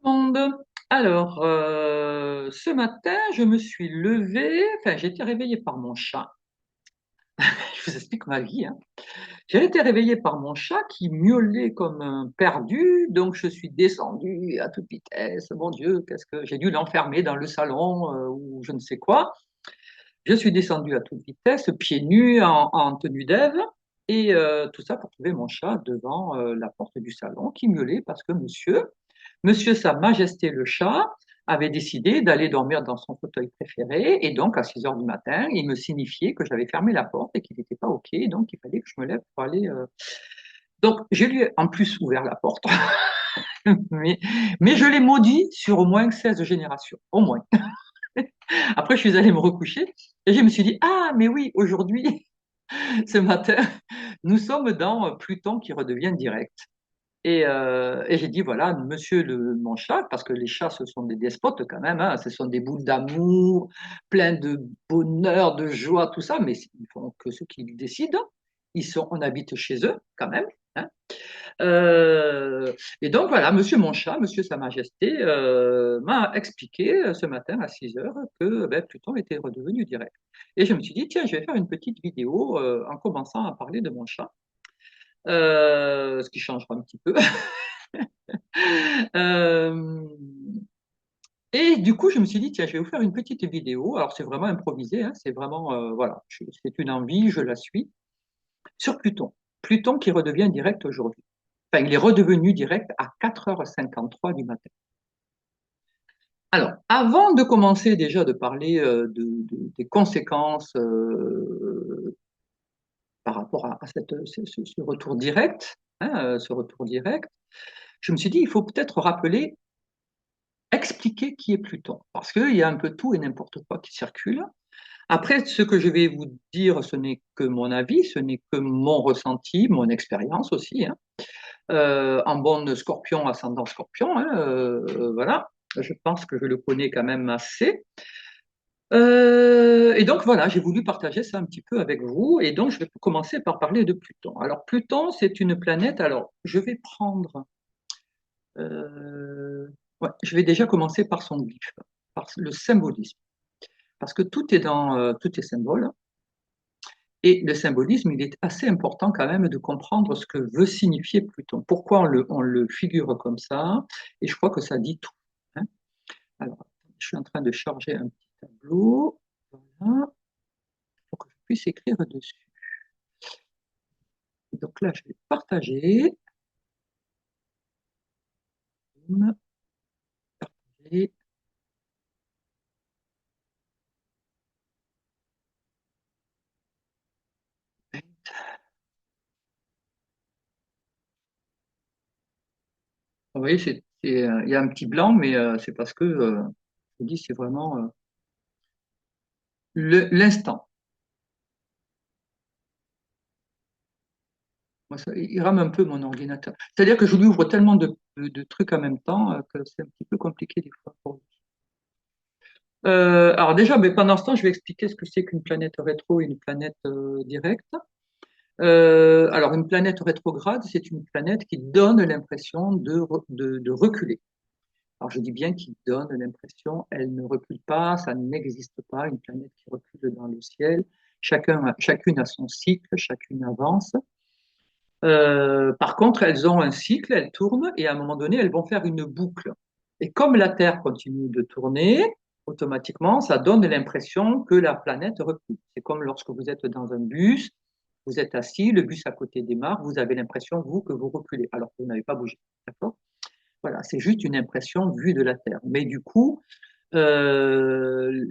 Monde. Alors, ce matin, je me suis levée, enfin, j'ai été réveillée par mon chat. Je vous explique ma vie, hein. J'ai été réveillée par mon chat qui miaulait comme un perdu, donc je suis descendue à toute vitesse. Mon Dieu, qu'est-ce que j'ai dû l'enfermer dans le salon ou je ne sais quoi. Je suis descendue à toute vitesse, pieds nus, en tenue d'Ève, et tout ça pour trouver mon chat devant la porte du salon qui miaulait parce que Monsieur Sa Majesté le chat avait décidé d'aller dormir dans son fauteuil préféré et donc à 6 heures du matin, il me signifiait que j'avais fermé la porte et qu'il n'était pas OK, donc il fallait que je me lève pour aller. Donc je lui ai en plus ouvert la porte, mais, mais je l'ai maudit sur au moins 16 générations, au moins. Après, je suis allée me recoucher et je me suis dit, ah, mais oui, aujourd'hui, ce matin, nous sommes dans Pluton qui redevient direct. Et j'ai dit, voilà, mon chat, parce que les chats, ce sont des despotes quand même, hein, ce sont des boules d'amour, pleins de bonheur, de joie, tout ça, mais ils font que ce qu'ils décident. On habite chez eux quand même, hein. Et donc voilà, monsieur mon chat, monsieur Sa Majesté, m'a expliqué ce matin à 6 heures que ben, Pluton était redevenu direct. Et je me suis dit, tiens, je vais faire une petite vidéo en commençant à parler de mon chat, ce qui changera un petit peu. Euh, et du coup, je me suis dit, tiens, je vais vous faire une petite vidéo. Alors, c'est vraiment improvisé, hein, c'est vraiment, voilà, c'est une envie, je la suis, sur Pluton. Pluton qui redevient direct aujourd'hui. Enfin, il est redevenu direct à 4h53 du matin. Alors, avant de commencer déjà de parler des conséquences par rapport à ce retour direct, hein, ce retour direct, je me suis dit, il faut peut-être rappeler expliquer qui est Pluton, parce qu'il y a un peu tout et n'importe quoi qui circule. Après, ce que je vais vous dire, ce n'est que mon avis, ce n'est que mon ressenti, mon expérience aussi, hein. En bonne scorpion, ascendant scorpion, hein, voilà, je pense que je le connais quand même assez. Et donc voilà, j'ai voulu partager ça un petit peu avec vous, et donc je vais commencer par parler de Pluton. Alors Pluton, c'est une planète, alors je vais prendre ouais, je vais déjà commencer par son glyphe, par le symbolisme, parce que tout est symbole, et le symbolisme, il est assez important quand même de comprendre ce que veut signifier Pluton. Pourquoi on le figure comme ça, et je crois que ça dit tout, hein. Alors, je suis en train de charger un petit tableau, voilà, pour que je puisse écrire dessus. Donc là, je vais partager. Partager. Vous voyez, il y a un petit blanc, mais c'est parce que, je vous dis, c'est vraiment l'instant. Moi, il rame un peu mon ordinateur. C'est-à-dire que je lui ouvre tellement de trucs en même temps que c'est un petit peu compliqué des fois pour lui. Alors déjà, mais pendant ce temps, je vais expliquer ce que c'est qu'une planète rétro et une planète directe. Alors, une planète rétrograde, c'est une planète qui donne l'impression de reculer. Alors, je dis bien qu'il donne l'impression, elle ne recule pas, ça n'existe pas, une planète qui recule dans le ciel. Chacune a son cycle, chacune avance. Par contre, elles ont un cycle, elles tournent, et à un moment donné, elles vont faire une boucle. Et comme la Terre continue de tourner, automatiquement, ça donne l'impression que la planète recule. C'est comme lorsque vous êtes dans un bus, vous êtes assis, le bus à côté démarre, vous avez l'impression, vous, que vous reculez, alors que vous n'avez pas bougé. D'accord? Voilà, c'est juste une impression vue de la Terre. Mais du coup, euh,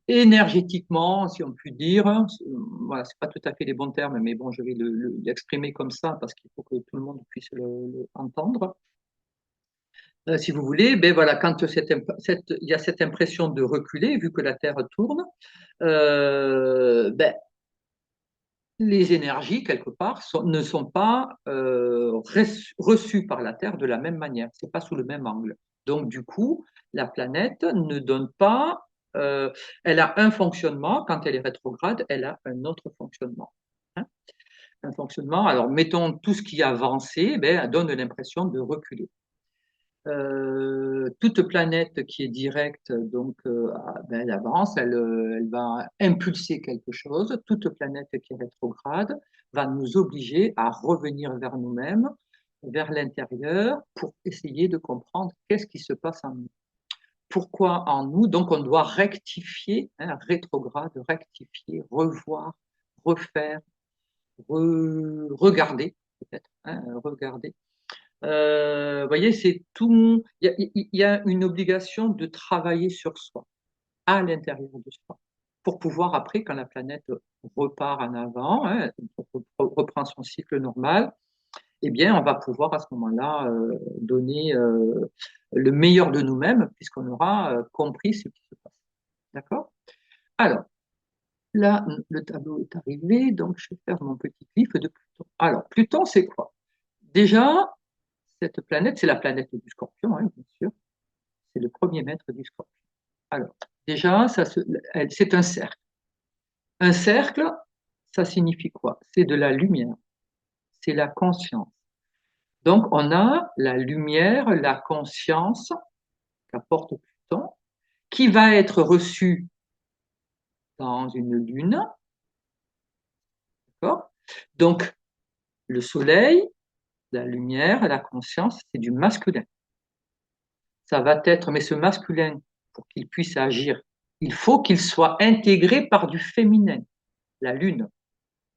énergétiquement, si on peut dire, voilà, c'est pas tout à fait les bons termes, mais bon, je vais l'exprimer comme ça parce qu'il faut que tout le monde puisse entendre. Si vous voulez, ben voilà, quand il y a cette impression de reculer, vu que la Terre tourne, ben, les énergies, quelque part, ne sont pas reçues par la Terre de la même manière. C'est pas sous le même angle. Donc, du coup, la planète ne donne pas. Elle a un fonctionnement. Quand elle est rétrograde, elle a un autre fonctionnement, hein. Un fonctionnement. Alors, mettons tout ce qui est avancé, ben, donne l'impression de reculer. Toute planète qui est directe, donc, ben, elle avance, elle va impulser quelque chose. Toute planète qui est rétrograde va nous obliger à revenir vers nous-mêmes, vers l'intérieur, pour essayer de comprendre qu'est-ce qui se passe en nous. Pourquoi en nous? Donc, on doit rectifier, hein, rétrograde, rectifier, revoir, refaire, regarder, peut-être, hein, regarder. Vous voyez, c'est tout. Il y a une obligation de travailler sur soi, à l'intérieur de soi, pour pouvoir après, quand la planète repart en avant, hein, reprend son cycle normal, eh bien, on va pouvoir à ce moment-là donner le meilleur de nous-mêmes, puisqu'on aura compris ce qui se passe. D'accord? Alors, là, le tableau est arrivé, donc je vais faire mon petit glyphe de Pluton. Alors, Pluton, c'est quoi? Déjà, cette planète, c'est la planète du Scorpion, hein, bien sûr. C'est le premier maître du Scorpion. Alors, déjà, c'est un cercle. Un cercle, ça signifie quoi? C'est de la lumière, c'est la conscience. Donc, on a la lumière, la conscience qu'apporte Pluton, qui va être reçue dans une lune, d'accord? Donc, le soleil, la lumière, la conscience, c'est du masculin. Ça va être, mais ce masculin, pour qu'il puisse agir, il faut qu'il soit intégré par du féminin, la lune.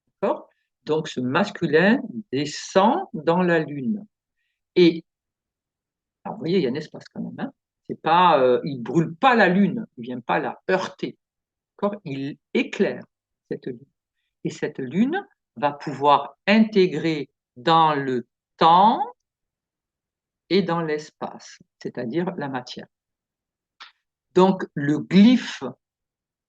D'accord? Donc ce masculin descend dans la lune. Et alors, vous voyez, il y a un espace quand même. Hein. C'est pas, il brûle pas la lune, il vient pas la heurter. D'accord? Il éclaire cette lune. Et cette lune va pouvoir intégrer dans le temps et dans l'espace, c'est-à-dire la matière. Donc le glyphe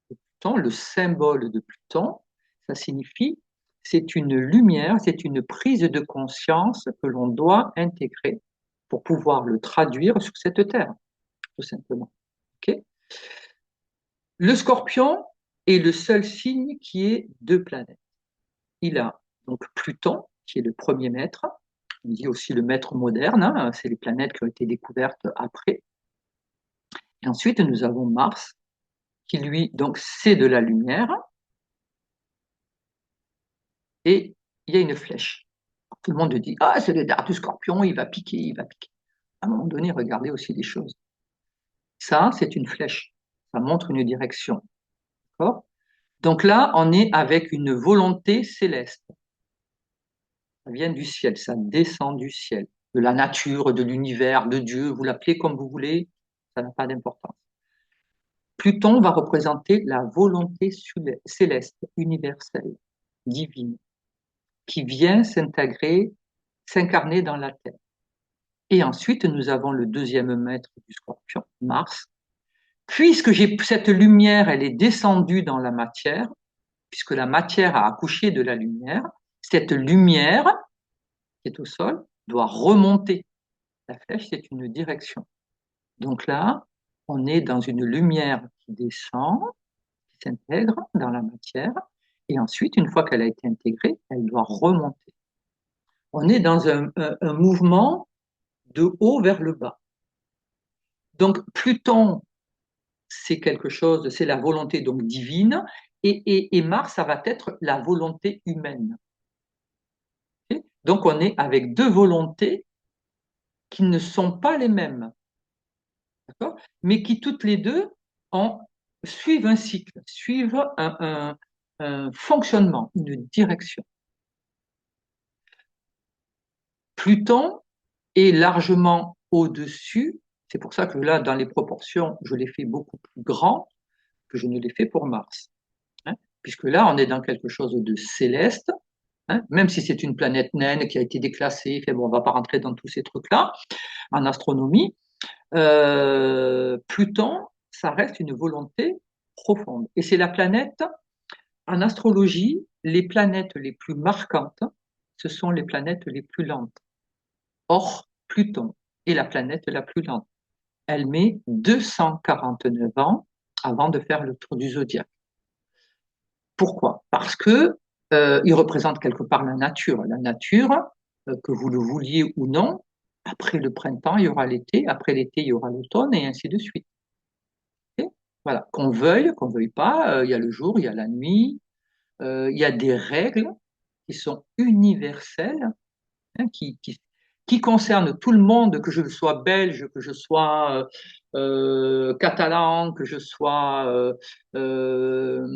Pluton, le symbole de Pluton, ça signifie c'est une lumière, c'est une prise de conscience que l'on doit intégrer pour pouvoir le traduire sur cette terre, tout simplement. Okay. Le Scorpion est le seul signe qui ait deux planètes. Il a donc Pluton, qui est le premier maître, on dit aussi le maître moderne, hein, c'est les planètes qui ont été découvertes après. Et ensuite, nous avons Mars, qui lui, donc, c'est de la lumière, et il y a une flèche. Tout le monde dit ah, c'est le dard du Scorpion, il va piquer, il va piquer. À un moment donné, regardez aussi les choses. Ça, c'est une flèche. Ça montre une direction. D'accord? Donc là, on est avec une volonté céleste. Ça vient du ciel, ça descend du ciel, de la nature, de l'univers, de Dieu, vous l'appelez comme vous voulez, ça n'a pas d'importance. Pluton va représenter la volonté céleste, universelle, divine, qui vient s'intégrer, s'incarner dans la Terre. Et ensuite, nous avons le deuxième maître du Scorpion, Mars. Puisque cette lumière, elle est descendue dans la matière, puisque la matière a accouché de la lumière, cette lumière qui est au sol doit remonter. La flèche, c'est une direction. Donc là, on est dans une lumière qui descend, qui s'intègre dans la matière, et ensuite, une fois qu'elle a été intégrée, elle doit remonter. On est dans un mouvement de haut vers le bas. Donc Pluton, c'est quelque chose, c'est la volonté donc divine, et Mars, ça va être la volonté humaine. Okay. Donc on est avec deux volontés qui ne sont pas les mêmes, d'accord, mais qui toutes les deux suivent un cycle, suivent un fonctionnement, une direction. Pluton est largement au-dessus, c'est pour ça que là, dans les proportions, je l'ai fait beaucoup plus grand que je ne l'ai fait pour Mars. Hein, puisque là, on est dans quelque chose de céleste, hein, même si c'est une planète naine qui a été déclassée, bon, on ne va pas rentrer dans tous ces trucs-là, en astronomie, Pluton, ça reste une volonté profonde. Et c'est la planète, en astrologie, les planètes les plus marquantes, ce sont les planètes les plus lentes. Or, Pluton est la planète la plus lente. Elle met 249 ans avant de faire le tour du zodiaque. Pourquoi? Parce que il représente quelque part la nature. La nature, que vous le vouliez ou non, Après le printemps, il y aura l'été. Après l'été, il y aura l'automne et ainsi de suite. Ok. Voilà. Qu'on veuille pas, il y a le jour, il y a la nuit, il y a des règles qui sont universelles, hein, qui concernent tout le monde, que je sois belge, que je sois catalan, que je sois euh,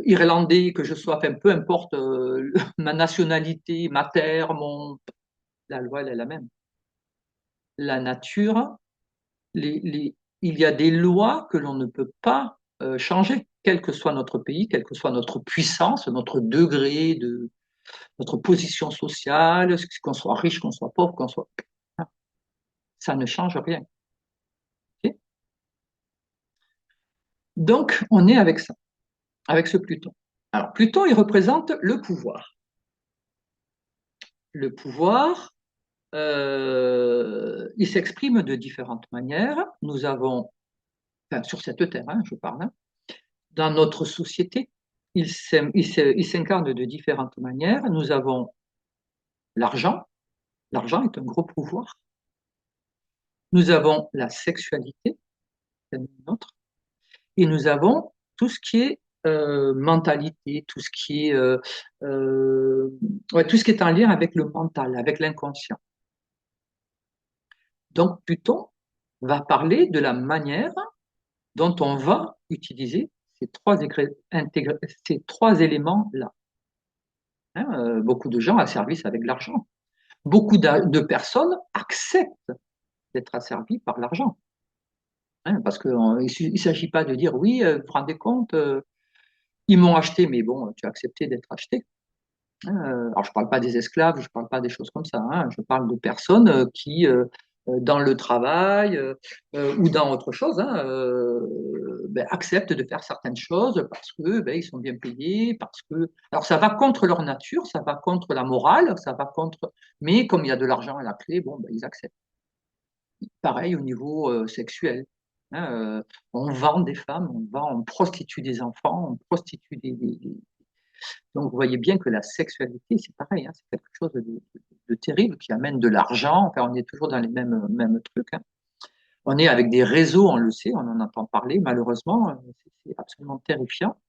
irlandais, que je sois, enfin, peu importe ma nationalité, ma terre, la loi, elle est la même. La nature, il y a des lois que l'on ne peut pas changer, quel que soit notre pays, quelle que soit notre puissance, notre degré de notre position sociale, qu'on soit riche, qu'on soit pauvre, qu'on soit... Ça ne change rien. Okay. Donc, on est avec ça, avec ce Pluton. Alors, Pluton, il représente le pouvoir. Le pouvoir, il s'exprime de différentes manières. Nous avons, enfin, sur cette terre, hein, je parle, hein, dans notre société, il s'incarne de différentes manières. Nous avons l'argent. L'argent est un gros pouvoir. Nous avons la sexualité, c'est une autre. Et nous avons tout ce qui est mentalité, tout ce qui est, ouais, tout ce qui est en lien avec le mental, avec l'inconscient. Donc Pluton va parler de la manière dont on va utiliser ces trois éléments-là. Hein, beaucoup de gens asservissent avec l'argent. Beaucoup de personnes acceptent d'être asservies par l'argent. Hein, parce qu'il ne s'agit pas de dire oui, vous vous rendez compte, ils m'ont acheté, mais bon, tu as accepté d'être acheté. Alors, je ne parle pas des esclaves, je ne parle pas des choses comme ça. Hein, je parle de personnes qui, dans le travail ou dans autre chose, hein, ben, acceptent de faire certaines choses parce que ben, ils sont bien payés, parce que. Alors, ça va contre leur nature, ça va contre la morale, ça va contre. Mais comme il y a de l'argent à la clé, bon, ben, ils acceptent. Pareil au niveau sexuel. Hein, on vend des femmes, on prostitue des enfants, on prostitue donc, vous voyez bien que la sexualité, c'est pareil, hein, c'est quelque chose de terrible qui amène de l'argent. Enfin, on est toujours dans les mêmes trucs. Hein. On est avec des réseaux, on le sait, on en entend parler, malheureusement, c'est absolument terrifiant,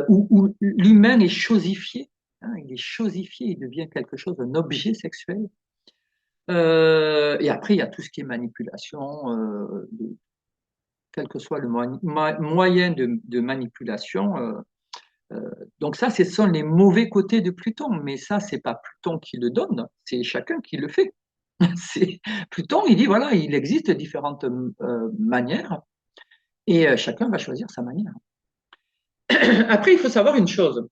où l'humain est chosifié. Hein, il est chosifié, il devient quelque chose, un objet sexuel. Et après, il y a tout ce qui est manipulation, quel que soit le moyen de manipulation. Donc ça, ce sont les mauvais côtés de Pluton, mais ça, c'est pas Pluton qui le donne, c'est chacun qui le fait. C'est Pluton, il dit voilà, il existe différentes manières et chacun va choisir sa manière. Après, il faut savoir une chose,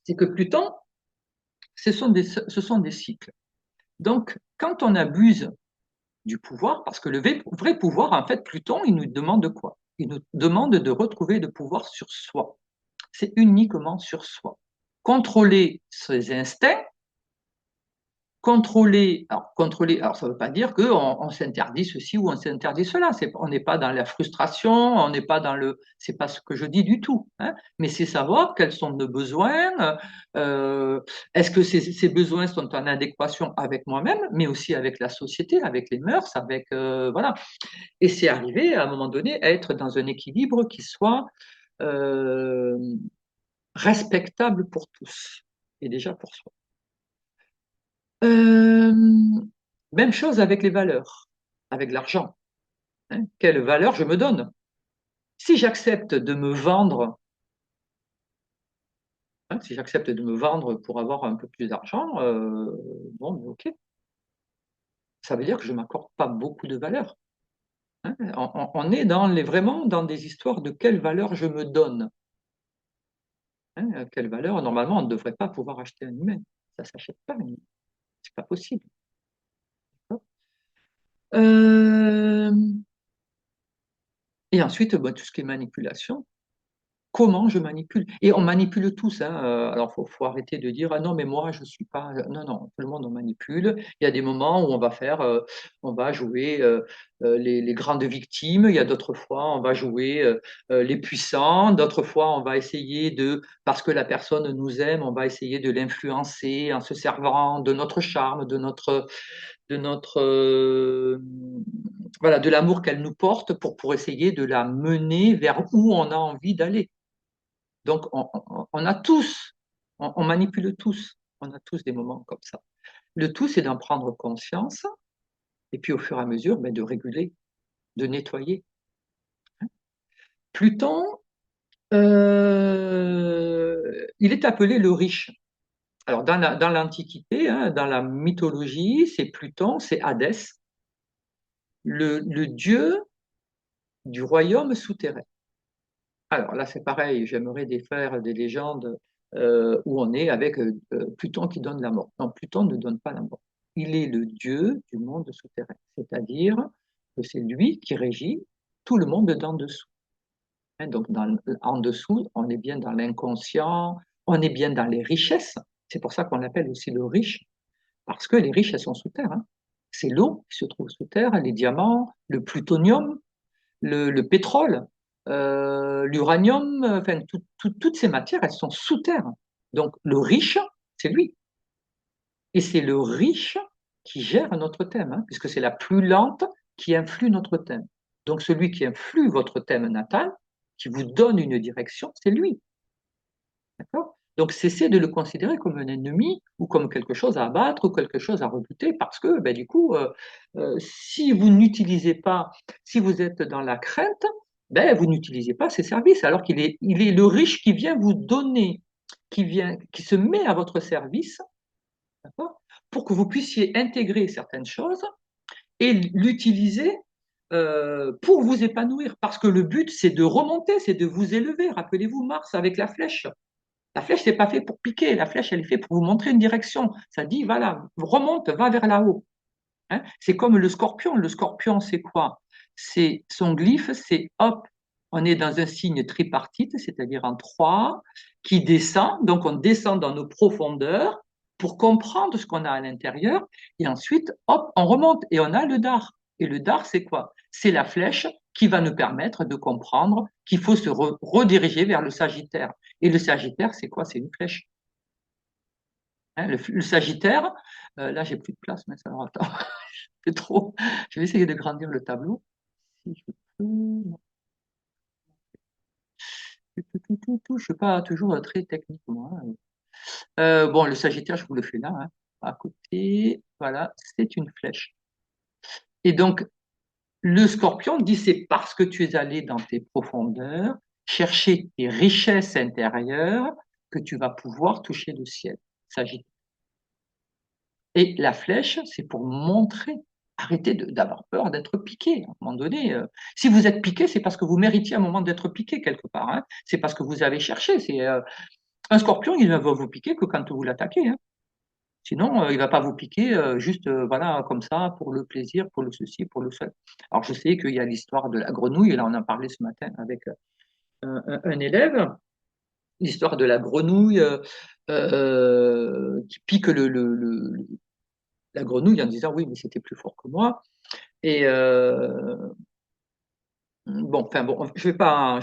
c'est que Pluton, ce sont des cycles. Donc, quand on abuse du pouvoir, parce que le vrai pouvoir, en fait, Pluton, il nous demande quoi? Il nous demande de retrouver le pouvoir sur soi. C'est uniquement sur soi. Contrôler ses instincts, contrôler, alors ça ne veut pas dire qu'on s'interdit ceci ou on s'interdit cela. On n'est pas dans la frustration, on n'est pas dans le. C'est pas ce que je dis du tout. Hein, mais c'est savoir quels sont nos besoins. Est-ce que ces besoins sont en adéquation avec moi-même, mais aussi avec la société, avec les mœurs, avec voilà. Et c'est arriver à un moment donné à être dans un équilibre qui soit euh, respectable pour tous et déjà pour soi. Euh, Même chose avec les valeurs, avec l'argent. Hein. Quelle valeur je me donne? Si j'accepte de me vendre, hein, si j'accepte de me vendre pour avoir un peu plus d'argent, bon, mais ok. Ça veut dire que je ne m'accorde pas beaucoup de valeur. Hein. On est vraiment dans des histoires de quelle valeur je me donne. Hein. Quelle valeur, normalement, on ne devrait pas pouvoir acheter un humain. Ça ne s'achète pas, un humain. C'est pas possible. Euh, Et ensuite, bah, tout ce qui est manipulation. comment je manipule. Et on manipule tous, hein. Alors, faut arrêter de dire, ah non, mais moi, je suis pas. Non, non, tout le monde on manipule. Il y a des moments où on va jouer les grandes victimes. Il y a d'autres fois, on va jouer les puissants. D'autres fois, on va essayer parce que la personne nous aime, on va essayer de l'influencer en se servant de notre charme, de notre voilà, de l'amour qu'elle nous porte pour essayer de la mener vers où on a envie d'aller. Donc, on a tous, on manipule tous, on a tous des moments comme ça. Le tout, c'est d'en prendre conscience et puis au fur et à mesure, ben, de réguler, de nettoyer. Pluton, il est appelé le riche. Alors, dans l'Antiquité, hein, dans la mythologie, c'est Pluton, c'est Hadès, le dieu du royaume souterrain. Alors là, c'est pareil, j'aimerais défaire des légendes où on est avec Pluton qui donne la mort. Non, Pluton ne donne pas la mort. Il est le dieu du monde souterrain, c'est-à-dire que c'est lui qui régit tout le monde d'en dessous. Hein, donc en dessous, on est bien dans l'inconscient, on est bien dans les richesses. C'est pour ça qu'on l'appelle aussi le riche, parce que les riches, elles sont sous terre. Hein. C'est l'eau qui se trouve sous terre, les diamants, le plutonium, le pétrole, l'uranium, enfin, toutes ces matières, elles sont sous terre. Donc, le riche, c'est lui. Et c'est le riche qui gère notre thème, hein, puisque c'est la plus lente qui influe notre thème. Donc, celui qui influe votre thème natal, qui vous donne une direction, c'est lui. D'accord? Donc, cessez de le considérer comme un ennemi ou comme quelque chose à abattre ou quelque chose à rebuter parce que, ben, du coup, si vous n'utilisez pas, si vous êtes dans la crainte, ben, vous n'utilisez pas ses services alors il est le riche qui vient vous donner, qui se met à votre service, d'accord, pour que vous puissiez intégrer certaines choses et l'utiliser pour vous épanouir. Parce que le but, c'est de remonter, c'est de vous élever. Rappelez-vous Mars avec la flèche. La flèche, c'est pas fait pour piquer. La flèche, elle est faite pour vous montrer une direction. Ça dit, voilà, remonte, va vers là-haut. Hein. C'est comme le scorpion. Le scorpion, c'est quoi? C'est son glyphe, c'est hop, on est dans un signe tripartite, c'est-à-dire en trois, qui descend. Donc, on descend dans nos profondeurs pour comprendre ce qu'on a à l'intérieur. Et ensuite, hop, on remonte et on a le dard. Et le dard, c'est quoi? C'est la flèche qui va nous permettre de comprendre qu'il faut se rediriger vers le Sagittaire. Et le Sagittaire, c'est quoi? C'est une flèche. Hein, le Sagittaire, là, j'ai plus de place, mais ça va. Attends, c'est trop. Je vais essayer de grandir le tableau. Si je peux. Je ne suis pas toujours très technique, moi. Bon, le Sagittaire, je vous le fais là, hein, à côté. Voilà, c'est une flèche. Et donc, le Scorpion dit c'est parce que tu es allé dans tes profondeurs, chercher tes richesses intérieures, que tu vas pouvoir toucher le ciel. Sagittaire. Et la flèche, c'est pour montrer. Arrêtez d'avoir peur d'être piqué. À un moment donné, si vous êtes piqué, c'est parce que vous méritiez un moment d'être piqué quelque part. Hein. C'est parce que vous avez cherché. C'est un scorpion, il ne va vous piquer que quand vous l'attaquez. Hein. Sinon, il ne va pas vous piquer juste voilà comme ça pour le plaisir, pour le ceci, pour le seul. Alors je sais qu'il y a l'histoire de la grenouille. Et là, on en parlait ce matin avec un élève. L'histoire de la grenouille qui pique la grenouille en disant oui, mais c'était plus fort que moi. Et bon, enfin bon, je vais pas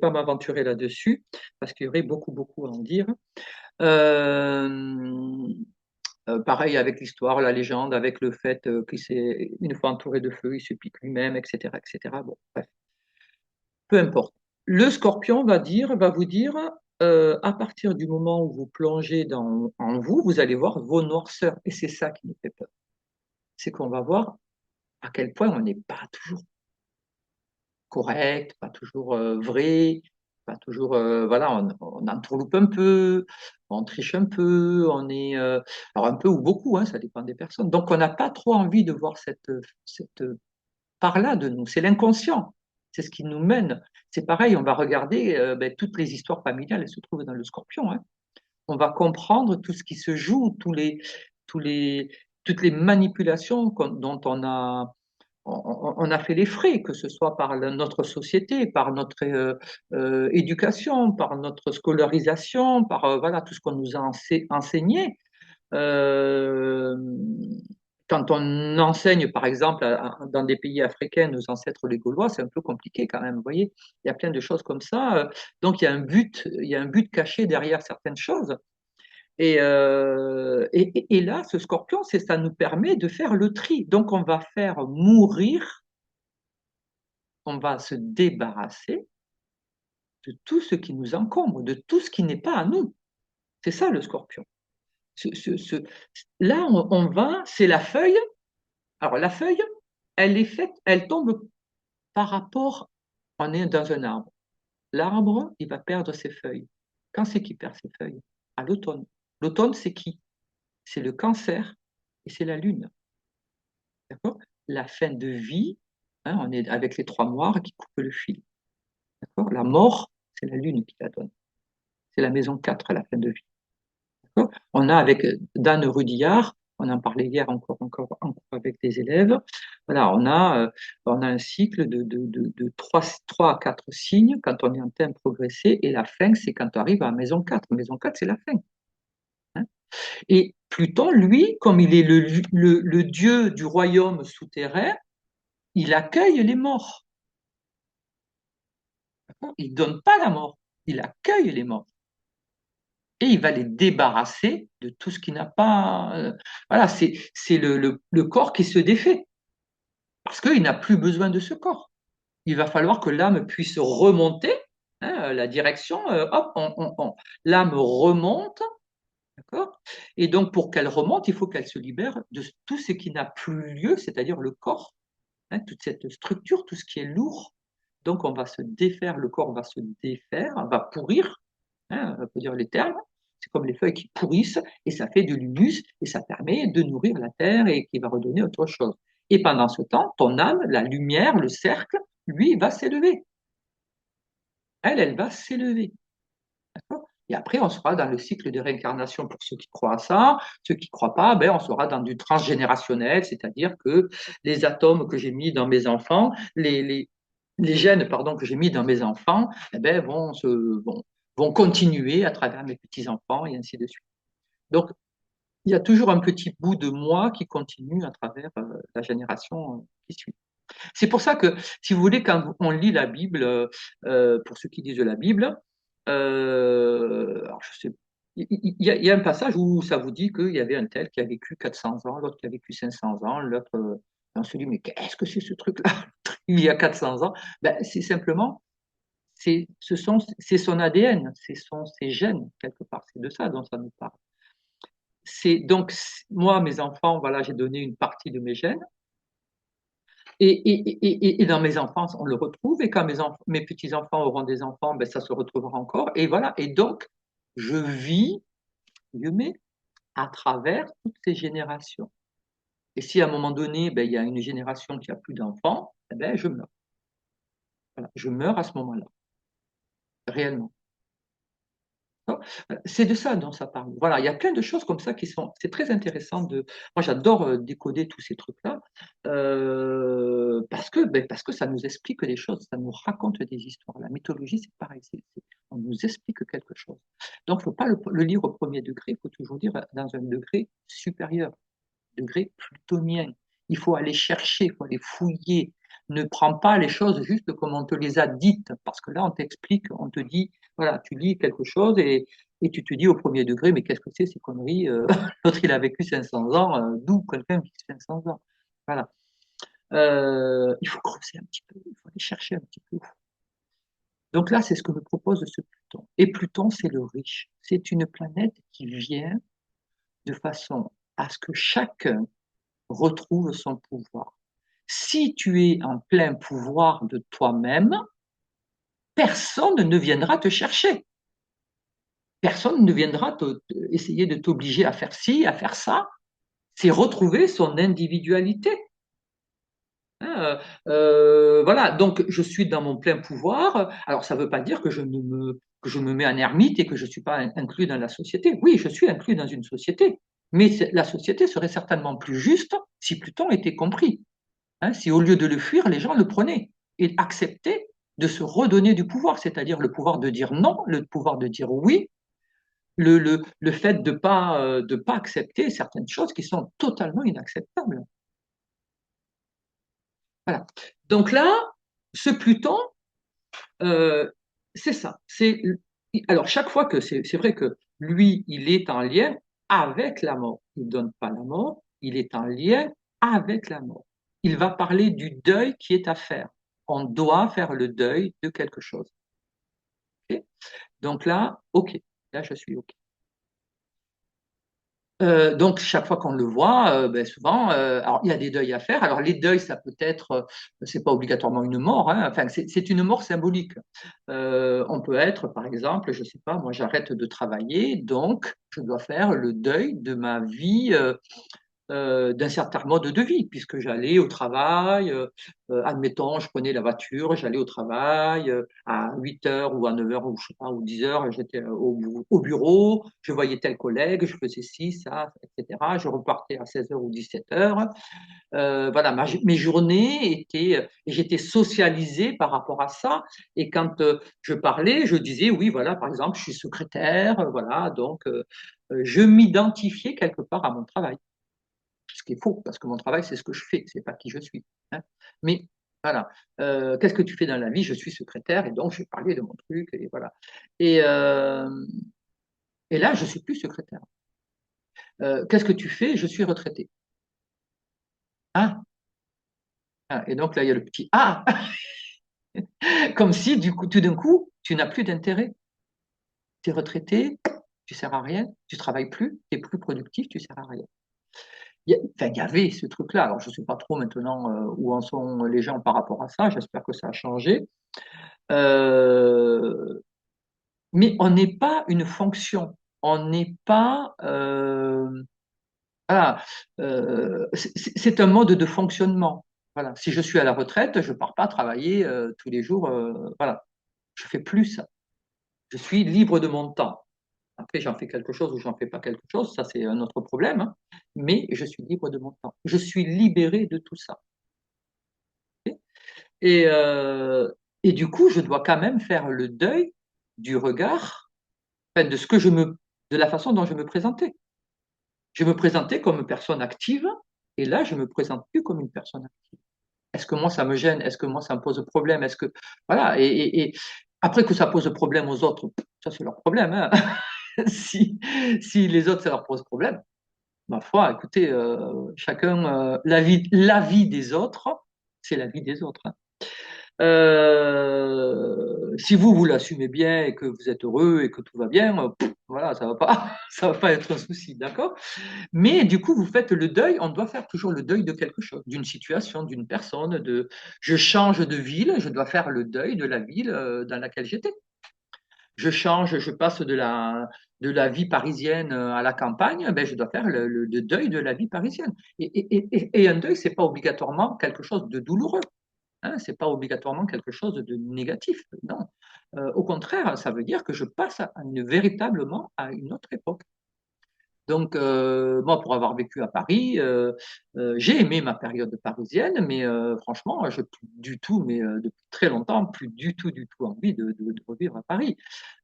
m'aventurer là-dessus parce qu'il y aurait beaucoup à en dire. Euh, pareil avec l'histoire, la légende, avec le fait qu'il s'est une fois entouré de feu, il se pique lui-même, etc., etc. Bon, bref, peu importe. Le scorpion va vous dire, à partir du moment où vous plongez en vous, vous allez voir vos noirceurs. Et c'est ça qui nous fait peur. C'est qu'on va voir à quel point on n'est pas toujours correct, pas toujours vrai, pas toujours, voilà, on entourloupe un peu, on triche un peu, alors un peu ou beaucoup, hein, ça dépend des personnes. Donc on n'a pas trop envie de voir cette part-là de nous. C'est l'inconscient, c'est ce qui nous mène. C'est pareil, on va regarder ben, toutes les histoires familiales, elles se trouvent dans le Scorpion. Hein. On va comprendre tout ce qui se joue, tous les, toutes les manipulations dont on a on a fait les frais, que ce soit par notre société, par notre éducation, par notre scolarisation, par voilà, tout ce qu'on nous a enseigné. Euh, Quand on enseigne, par exemple, dans des pays africains, nos ancêtres les Gaulois, c'est un peu compliqué quand même, vous voyez. Il y a plein de choses comme ça. Donc, il y a un but caché derrière certaines choses. Et là, ce scorpion, ça nous permet de faire le tri. Donc, on va faire mourir, on va se débarrasser de tout ce qui nous encombre, de tout ce qui n'est pas à nous. C'est ça le scorpion. Ce- ce- ce- Là, on va, c'est la feuille. Alors, la feuille, elle est faite, elle tombe par rapport, on est dans un arbre. L'arbre, il va perdre ses feuilles. Quand c'est qu'il perd ses feuilles? À l'automne. L'automne, c'est qui? C'est le cancer et c'est la lune. D'accord? La fin de vie, hein, on est avec les trois moires qui coupent le fil. D'accord? La mort, c'est la lune qui la donne. C'est la maison 4, la fin de vie. D'accord? On a avec Dan Rudillard, on en parlait hier encore avec des élèves. Voilà, on a un cycle de 3 à 4 signes quand on est en train de progresser, et la fin, c'est quand on arrive à la maison 4. Maison 4, c'est la fin. Hein. Et Pluton, lui, comme il est le dieu du royaume souterrain, il accueille les morts. Il ne donne pas la mort, il accueille les morts. Et il va les débarrasser de tout ce qui n'a pas. Voilà, c'est le corps qui se défait, parce qu'il n'a plus besoin de ce corps. Il va falloir que l'âme puisse remonter, hein, la direction, hop, l'âme remonte, d'accord. Et donc, pour qu'elle remonte, il faut qu'elle se libère de tout ce qui n'a plus lieu, c'est-à-dire le corps, hein, toute cette structure, tout ce qui est lourd. Donc, on va se défaire, le corps va se défaire, va pourrir, hein, on peut dire les termes. C'est comme les feuilles qui pourrissent et ça fait de l'humus et ça permet de nourrir la terre et qui va redonner autre chose. Et pendant ce temps, ton âme, la lumière, le cercle, lui, va s'élever. Elle va s'élever. D'accord. Et après, on sera dans le cycle de réincarnation pour ceux qui croient à ça. Ceux qui ne croient pas, ben, on sera dans du transgénérationnel, c'est-à-dire que les atomes que j'ai mis dans mes enfants, les gènes pardon, que j'ai mis dans mes enfants, eh ben, vont continuer à travers mes petits-enfants et ainsi de suite. Donc, il y a toujours un petit bout de moi qui continue à travers la génération qui suit. C'est pour ça que, si vous voulez, quand on lit la Bible, pour ceux qui lisent la Bible, alors je sais, il y a un passage où ça vous dit qu'il y avait un tel qui a vécu 400 ans, l'autre qui a vécu 500 ans, l'autre, on se dit, mais qu'est-ce que c'est ce truc-là, il y a 400 ans? Ben, c'est simplement, c'est son ADN, ses gènes, quelque part, c'est de ça dont ça nous parle. C'est donc, moi, mes enfants, voilà, j'ai donné une partie de mes gènes. Et dans mes enfants, on le retrouve. Et quand mes petits-enfants auront des enfants, ben, ça se retrouvera encore. Et voilà. Et donc, je vis, Dieu met, à travers toutes ces générations. Et si à un moment donné, ben, il y a une génération qui a plus d'enfants, eh ben, je meurs. Voilà. Je meurs à ce moment-là, réellement. C'est de ça dont ça parle. Voilà, il y a plein de choses comme ça qui sont. C'est très intéressant de. Moi, j'adore décoder tous ces trucs-là parce que ça nous explique des choses, ça nous raconte des histoires. La mythologie, c'est pareil, on nous explique quelque chose. Donc, il ne faut pas le lire au premier degré, il faut toujours lire dans un degré supérieur, degré plutonien. Il faut aller chercher, il faut aller fouiller. Ne prends pas les choses juste comme on te les a dites, parce que là, on t'explique, on te dit, voilà, tu lis quelque chose et tu te dis au premier degré, mais qu'est-ce que c'est ces conneries? L'autre, il a vécu 500 ans, d'où quelqu'un qui a 500 ans? Voilà. Il faut creuser un petit peu, il faut aller chercher un petit peu. Donc là, c'est ce que me propose ce Pluton. Et Pluton, c'est le riche. C'est une planète qui vient de façon à ce que chacun retrouve son pouvoir. Si tu es en plein pouvoir de toi-même, personne ne viendra te chercher. Personne ne viendra essayer de t'obliger à faire ci, à faire ça. C'est retrouver son individualité. Hein, voilà, donc je suis dans mon plein pouvoir. Alors ça ne veut pas dire que je me mets en ermite et que je ne suis pas inclus dans la société. Oui, je suis inclus dans une société, mais la société serait certainement plus juste si Pluton était compris. Hein, si au lieu de le fuir, les gens le prenaient et acceptaient de se redonner du pouvoir, c'est-à-dire le pouvoir de dire non, le pouvoir de dire oui, le fait de pas accepter certaines choses qui sont totalement inacceptables. Voilà. Donc là, ce Pluton, euh, c'est ça. Alors, chaque fois que c'est vrai que lui, il est en lien avec la mort. Il ne donne pas la mort, il est en lien avec la mort. Il va parler du deuil qui est à faire. On doit faire le deuil de quelque chose. Ok. Donc là, OK. Là, je suis OK. Donc, chaque fois qu'on le voit, ben, souvent, alors il y a des deuils à faire. Alors, les deuils, ça peut être, c'est pas obligatoirement une mort, hein. Enfin, c'est une mort symbolique. On peut être, par exemple, je sais pas, moi, j'arrête de travailler, donc je dois faire le deuil de ma vie d'un certain mode de vie, puisque j'allais au travail, admettons, je prenais la voiture, j'allais au travail à 8 heures ou à 9 heures ou, je sais pas, ou 10 heures, j'étais au bureau, je voyais tel collègue, je faisais ci, ça, etc. Je repartais à 16 heures ou 17 heures. Voilà, mes journées étaient, et j'étais socialisée par rapport à ça. Et quand je parlais, je disais, oui, voilà, par exemple, je suis secrétaire, voilà, donc je m'identifiais quelque part à mon travail. Ce qui est faux, parce que mon travail, c'est ce que je fais, c'est pas qui je suis. Hein. Mais voilà, qu'est-ce que tu fais dans la vie? Je suis secrétaire et donc je vais parler de mon truc et voilà. Et, euh, et là, je suis plus secrétaire. Qu'est-ce que tu fais? Je suis retraité. Ah, ah, et donc là, il y a le petit ah, comme si du coup, tout d'un coup, tu n'as plus d'intérêt. Tu es retraité, tu sers à rien, tu travailles plus, tu es plus productif, tu sers à rien. Enfin, il y avait ce truc-là. Alors, je ne sais pas trop maintenant où en sont les gens par rapport à ça. J'espère que ça a changé. Euh, mais on n'est pas une fonction. On n'est pas. Voilà, c'est un mode de fonctionnement. Voilà. Si je suis à la retraite, je ne pars pas travailler tous les jours. Voilà. Je fais plus ça. Je suis libre de mon temps. Après, j'en fais quelque chose ou j'en fais pas quelque chose, ça c'est un autre problème, hein. Mais je suis libre de mon temps. Je suis libéré de tout ça. Et, euh, et du coup, je dois quand même faire le deuil du regard, enfin, de la façon dont je me présentais. Je me présentais comme une personne active, et là, je me présente plus comme une personne active. Est-ce que moi, ça me gêne? Est-ce que moi, ça me pose problème? Est-ce que, voilà, et après que ça pose problème aux autres, ça c'est leur problème, hein. Si, si les autres, ça leur pose problème, ma foi, écoutez, chacun, la vie des autres, c'est la vie des autres, hein. Si vous, vous l'assumez bien et que vous êtes heureux et que tout va bien, voilà, ça va pas, ça va pas être un souci, d'accord? Mais du coup, vous faites le deuil, on doit faire toujours le deuil de quelque chose, d'une situation, d'une personne, je change de ville, je dois faire le deuil de la ville dans laquelle j'étais. Je change, je passe de la vie parisienne à la campagne, ben, je dois faire le deuil de la vie parisienne. Et un deuil, c'est pas obligatoirement quelque chose de douloureux. Hein, c'est pas obligatoirement quelque chose de négatif, non. Au contraire, ça veut dire que je passe véritablement à une autre époque. Donc, moi, pour avoir vécu à Paris, j'ai aimé ma période parisienne, mais franchement, je n'ai plus du tout, mais depuis très longtemps, plus du tout envie de revivre à Paris.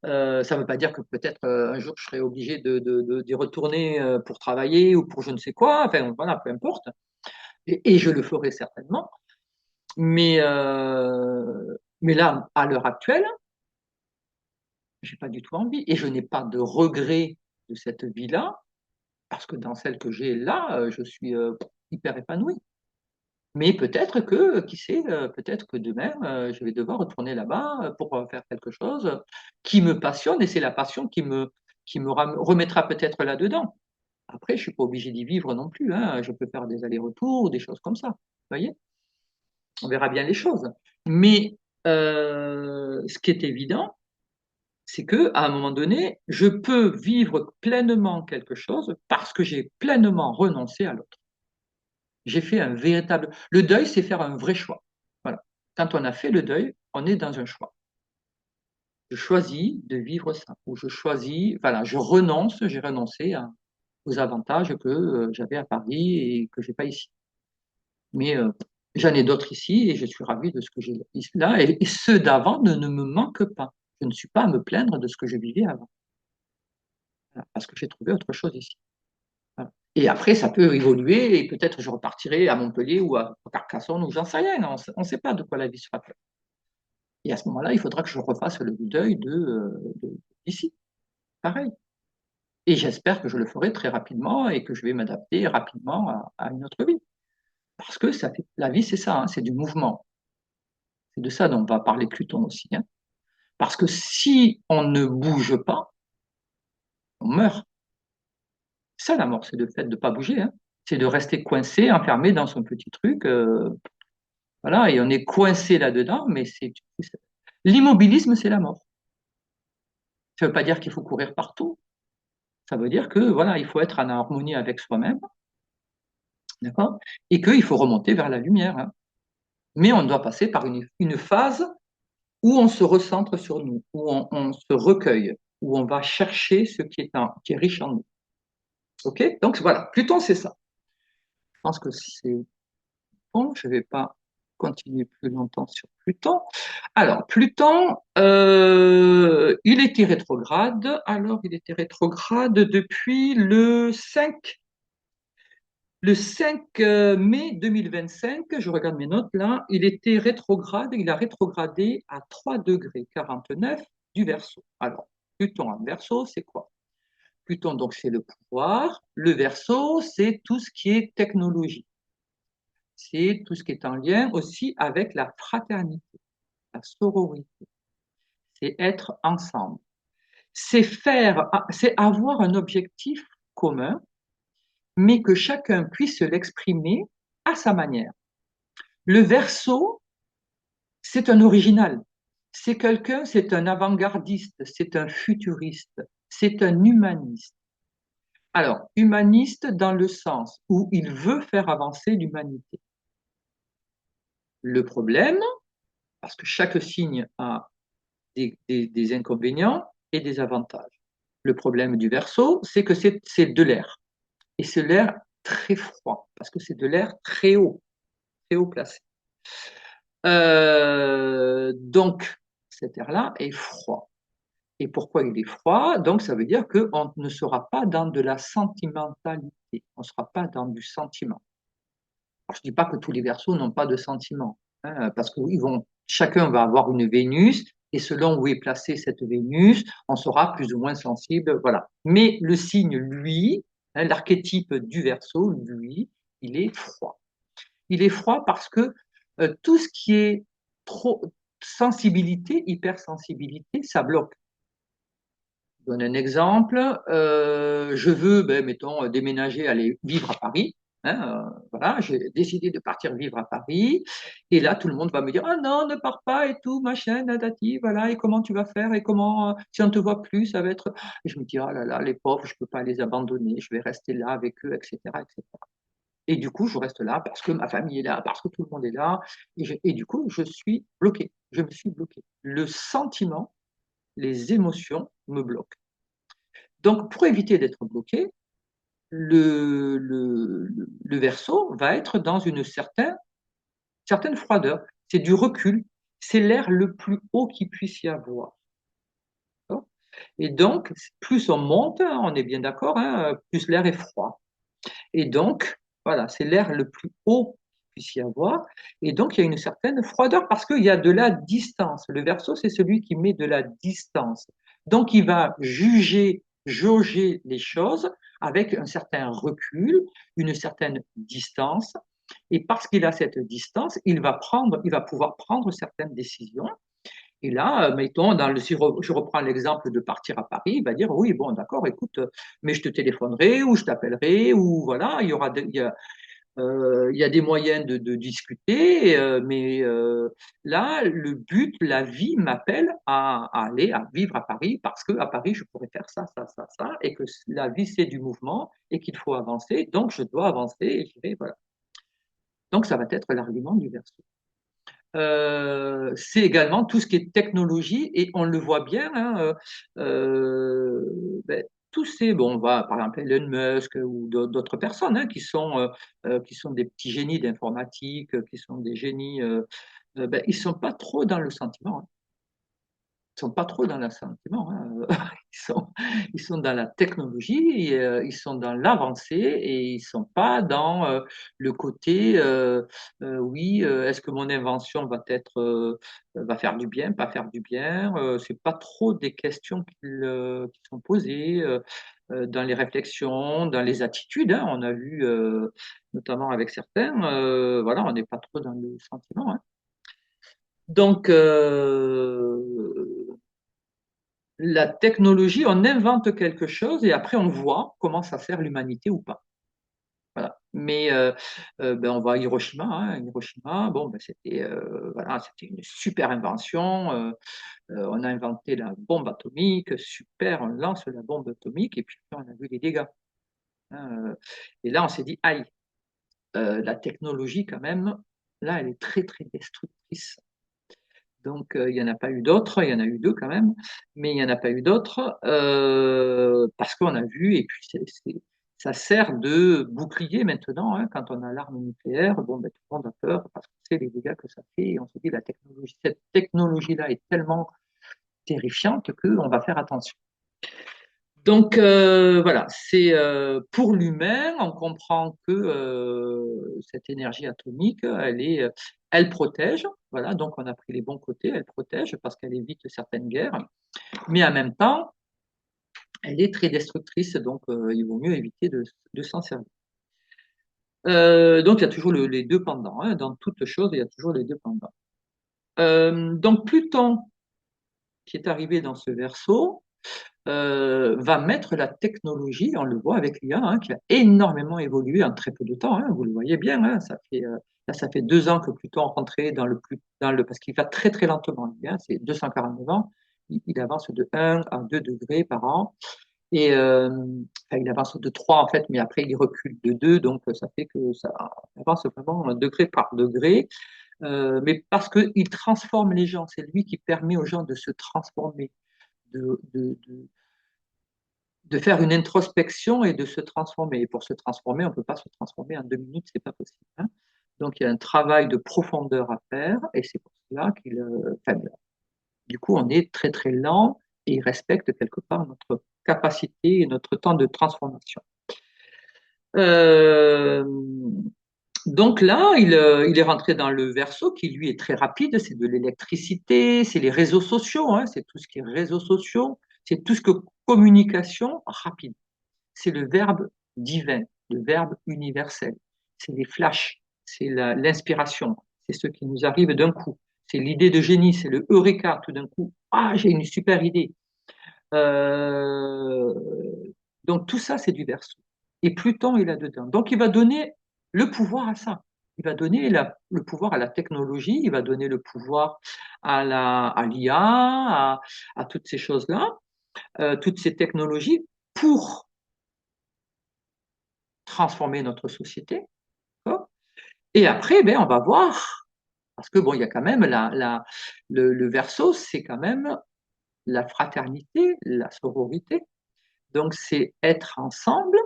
Ça ne veut pas dire que peut-être un jour je serai obligé d'y retourner pour travailler ou pour je ne sais quoi, enfin voilà, peu importe. Et je le ferai certainement. Mais là, à l'heure actuelle, j'ai pas du tout envie. Et je n'ai pas de regret de cette vie-là, parce que dans celle que j'ai là, je suis hyper épanoui. Mais peut-être que, qui sait, peut-être que demain, je vais devoir retourner là-bas pour faire quelque chose qui me passionne, et c'est la passion qui me remettra peut-être là-dedans. Après, je suis pas obligé d'y vivre non plus, hein. Je peux faire des allers-retours, des choses comme ça. Vous voyez? On verra bien les choses. Mais ce qui est évident, c'est que à un moment donné, je peux vivre pleinement quelque chose parce que j'ai pleinement renoncé à l'autre. J'ai fait un véritable. Le deuil, c'est faire un vrai choix. Voilà. Quand on a fait le deuil, on est dans un choix. Je choisis de vivre ça, ou je choisis, voilà, je renonce, j'ai renoncé aux avantages que j'avais à Paris et que j'ai pas ici. Mais J'en ai d'autres ici et je suis ravi de ce que j'ai là. Et ceux d'avant ne me manquent pas. Je ne suis pas à me plaindre de ce que je vivais avant. Voilà, parce que j'ai trouvé autre chose ici. Voilà. Et après, ça peut évoluer et peut-être je repartirai à Montpellier ou à Carcassonne ou j'en sais rien. On ne sait pas de quoi la vie sera faite. Et à ce moment-là, il faudra que je refasse le deuil d'ici. Pareil. Et j'espère que je le ferai très rapidement et que je vais m'adapter rapidement à une autre vie. Parce que ça fait, la vie, c'est ça, hein, c'est du mouvement. C'est de ça dont va parler Pluton aussi, hein. Parce que si on ne bouge pas, on meurt. C'est ça la mort, c'est le fait de ne pas bouger, hein. C'est de rester coincé, enfermé dans son petit truc. Voilà, et on est coincé là-dedans, mais l'immobilisme, c'est la mort. Ça ne veut pas dire qu'il faut courir partout. Ça veut dire que voilà, il faut être en harmonie avec soi-même, d'accord? Et qu'il faut remonter vers la lumière, hein. Mais on doit passer par une phase où on se recentre sur nous, où on se recueille, où on va chercher ce qui est riche en nous. OK? Donc voilà, Pluton, c'est ça. Je pense que c'est bon, je ne vais pas continuer plus longtemps sur Pluton. Alors, Pluton, il était rétrograde. Alors, il était rétrograde depuis le 5 mai 2025. Je regarde mes notes là. Il était rétrograde, il a rétrogradé à 3 degrés 49 du Verseau. Alors, Pluton en Verseau, c'est quoi? Pluton, donc, c'est le pouvoir. Le Verseau, c'est tout ce qui est technologie. C'est tout ce qui est en lien aussi avec la fraternité, la sororité. C'est être ensemble. C'est avoir un objectif commun, mais que chacun puisse l'exprimer à sa manière. Le Verseau, c'est un original. C'est un avant-gardiste, c'est un futuriste, c'est un humaniste. Alors, humaniste dans le sens où il veut faire avancer l'humanité. Le problème, parce que chaque signe a des inconvénients et des avantages. Le problème du Verseau, c'est que c'est de l'air. Et c'est l'air très froid, parce que c'est de l'air très haut placé. Donc, cet air-là est froid. Et pourquoi il est froid? Donc, ça veut dire qu'on ne sera pas dans de la sentimentalité, on ne sera pas dans du sentiment. Alors, je ne dis pas que tous les Verseaux n'ont pas de sentiment, hein, parce que chacun va avoir une Vénus, et selon où est placée cette Vénus, on sera plus ou moins sensible, voilà. Mais le signe, lui, hein, l'archétype du Verseau, lui, il est froid. Il est froid parce que tout ce qui est trop sensibilité, hypersensibilité, ça bloque. Je donne un exemple. Je veux, mettons, déménager, aller vivre à Paris. Hein, voilà, j'ai décidé de partir vivre à Paris. Et là, tout le monde va me dire, ah non, ne pars pas et tout, machin, nadati, voilà, et comment tu vas faire, et comment, si on ne te voit plus, ça va être. Et je me dis, ah là là, les pauvres, je ne peux pas les abandonner, je vais rester là avec eux, etc., etc. Et du coup, je reste là parce que ma famille est là, parce que tout le monde est là. Et du coup, je suis bloqué. Je me suis bloqué. Le sentiment, les émotions me bloquent. Donc, pour éviter d'être bloqué, le Verseau va être dans une certaine froideur. C'est du recul. C'est l'air le plus haut qu'il puisse y avoir. Et donc, plus on monte, hein, on est bien d'accord, hein, plus l'air est froid. Et donc, voilà, c'est l'air le plus haut qu'il puisse y avoir. Et donc, il y a une certaine froideur parce qu'il y a de la distance. Le Verseau, c'est celui qui met de la distance. Donc, il va jauger les choses avec un certain recul, une certaine distance. Et parce qu'il a cette distance, il va pouvoir prendre certaines décisions. Et là, mettons, si je reprends l'exemple de partir à Paris, il va dire, oui, bon, d'accord, écoute, mais je te téléphonerai ou je t'appellerai ou voilà, il y a des moyens de discuter, mais là, le but, la vie m'appelle à aller à vivre à Paris parce qu'à Paris, je pourrais faire ça, ça, ça, ça, et que la vie, c'est du mouvement et qu'il faut avancer, donc je dois avancer et voilà. Donc, ça va être l'argument du Verseau. C'est également tout ce qui est technologie et on le voit bien, hein, ben, tous ces, bon, on va par exemple Elon Musk ou d'autres personnes hein, qui sont des petits génies d'informatique, qui sont des génies, ben, ils sont pas trop dans le sentiment. Hein. Ils sont pas trop dans l'assentiment, hein. Ils sont dans la technologie, ils sont dans l'avancée et ils sont pas dans le côté oui, est-ce que mon invention va faire du bien, pas faire du bien. C'est pas trop des questions qui sont posées dans les réflexions, dans les attitudes. Hein. On a vu notamment avec certains, voilà, on n'est pas trop dans le sentiment. Hein. Donc, la technologie, on invente quelque chose et après on voit comment ça sert l'humanité ou pas. Voilà. Mais ben, on voit Hiroshima. Hein. Hiroshima, bon, ben, c'était voilà, c'était une super invention. On a inventé la bombe atomique, super, on lance la bombe atomique et puis on a vu les dégâts. Hein. Et là, on s'est dit, aïe, la technologie quand même, là, elle est très très destructrice. Donc, il n'y en a pas eu d'autres, il y en a eu deux quand même, mais il n'y en a pas eu d'autres parce qu'on a vu, et puis ça sert de bouclier maintenant, hein, quand on a l'arme nucléaire, bon, ben, tout le monde a peur parce qu'on sait les dégâts que ça fait, et on se dit la technologie, cette technologie-là est tellement terrifiante qu'on va faire attention. Donc voilà, c'est pour l'humain, on comprend que cette énergie atomique, elle protège. Voilà, donc on a pris les bons côtés. Elle protège parce qu'elle évite certaines guerres, mais en même temps, elle est très destructrice. Donc il vaut mieux éviter de s'en servir. Donc il y a toujours les deux pendants. Hein. Dans toute chose, il y a toujours les deux pendants. Donc Pluton, qui est arrivé dans ce verso, va mettre la technologie, on le voit avec l'IA, hein, qui a énormément évolué en très peu de temps. Hein, vous le voyez bien, hein, là, ça fait 2 ans que Pluton est rentré parce qu'il va très très lentement. Hein, c'est 249 ans. Il avance de 1 à 2 degrés par an. Et enfin, il avance de 3 en fait, mais après il recule de 2, donc ça fait que ça avance vraiment degré par degré. Mais parce qu'il transforme les gens, c'est lui qui permet aux gens de se transformer, de faire une introspection et de se transformer. Et pour se transformer, on ne peut pas se transformer en 2 minutes, c'est pas possible. Hein. Donc il y a un travail de profondeur à faire, et c'est pour cela enfin, du coup, on est très très lent et il respecte quelque part notre capacité et notre temps de transformation. Euh, donc là, il est rentré dans le verso qui lui est très rapide, c'est de l'électricité, c'est les réseaux sociaux, hein, c'est tout ce qui est réseaux sociaux, c'est tout ce que communication rapide. C'est le verbe divin, le verbe universel. C'est les flashs, c'est l'inspiration, c'est ce qui nous arrive d'un coup. C'est l'idée de génie, c'est le eureka, tout d'un coup. Ah, j'ai une super idée. Euh, donc tout ça, c'est du verso. Et Pluton est là-dedans. Donc il va donner le pouvoir à ça. Il va donner le pouvoir à la technologie, il va donner le pouvoir à l'IA, à toutes ces choses-là, toutes ces technologies pour transformer notre société. Et après, ben, on va voir, parce que bon, il y a quand même le verso, c'est quand même la fraternité, la sororité. Donc, c'est être ensemble.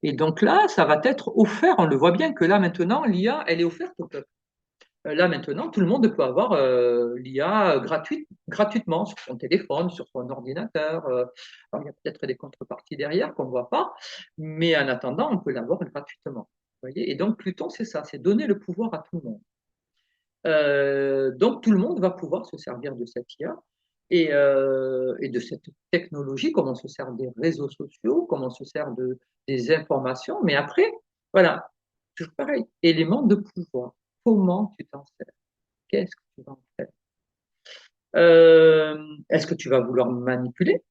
Et donc là, ça va être offert. On le voit bien que là, maintenant, l'IA, elle est offerte au peuple. Là, maintenant, tout le monde peut avoir l'IA gratuitement sur son téléphone, sur son ordinateur. Alors, il y a peut-être des contreparties derrière qu'on ne voit pas, mais en attendant, on peut l'avoir gratuitement. Vous voyez. Et donc, Pluton, c'est ça, c'est donner le pouvoir à tout le monde. Donc, tout le monde va pouvoir se servir de cette IA et de cette technologie, comme on se sert des réseaux sociaux, comme on se sert des informations. Mais après, voilà, toujours pareil, élément de pouvoir. Comment tu t'en sers? Qu'est-ce que tu vas en faire? Est-ce que tu vas vouloir manipuler?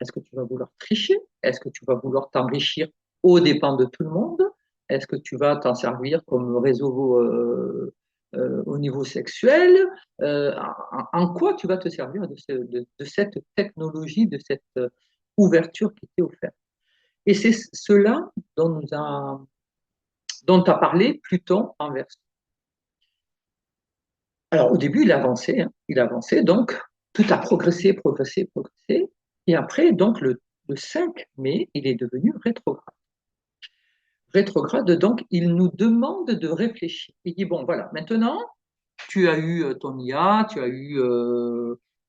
Est-ce que tu vas vouloir tricher? Est-ce que tu vas vouloir t'enrichir aux dépens de tout le monde? Est-ce que tu vas t'en servir comme réseau au niveau sexuel? En quoi tu vas te servir de cette technologie, de cette ouverture qui t'est offerte? Et c'est cela dont a parlé Pluton en Verseau. Alors au début, il avançait, donc tout a progressé, progressé, progressé. Et après, donc le 5 mai, il est devenu rétrograde. Rétrograde, donc, il nous demande de réfléchir. Il dit, bon, voilà, maintenant, tu as eu ton IA, tu as eu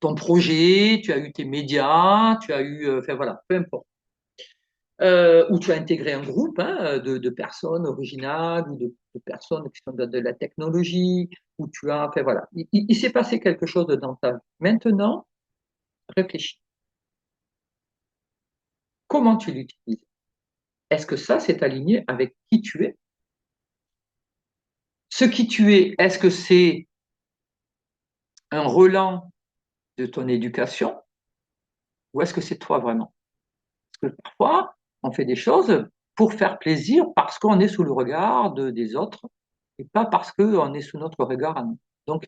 ton projet, tu as eu tes médias, tu as eu, enfin voilà, peu importe. Ou tu as intégré un groupe hein, de personnes originales ou de personnes qui sont de la technologie, ou tu as, enfin voilà, il s'est passé quelque chose dans ta vie. Maintenant, réfléchis. Comment tu l'utilises? Est-ce que ça, c'est aligné avec qui tu es? Ce qui tu es, est-ce que c'est un relent de ton éducation ou est-ce que c'est toi vraiment? Parce que parfois, on fait des choses pour faire plaisir parce qu'on est sous le regard des autres et pas parce qu'on est sous notre regard à nous. Donc,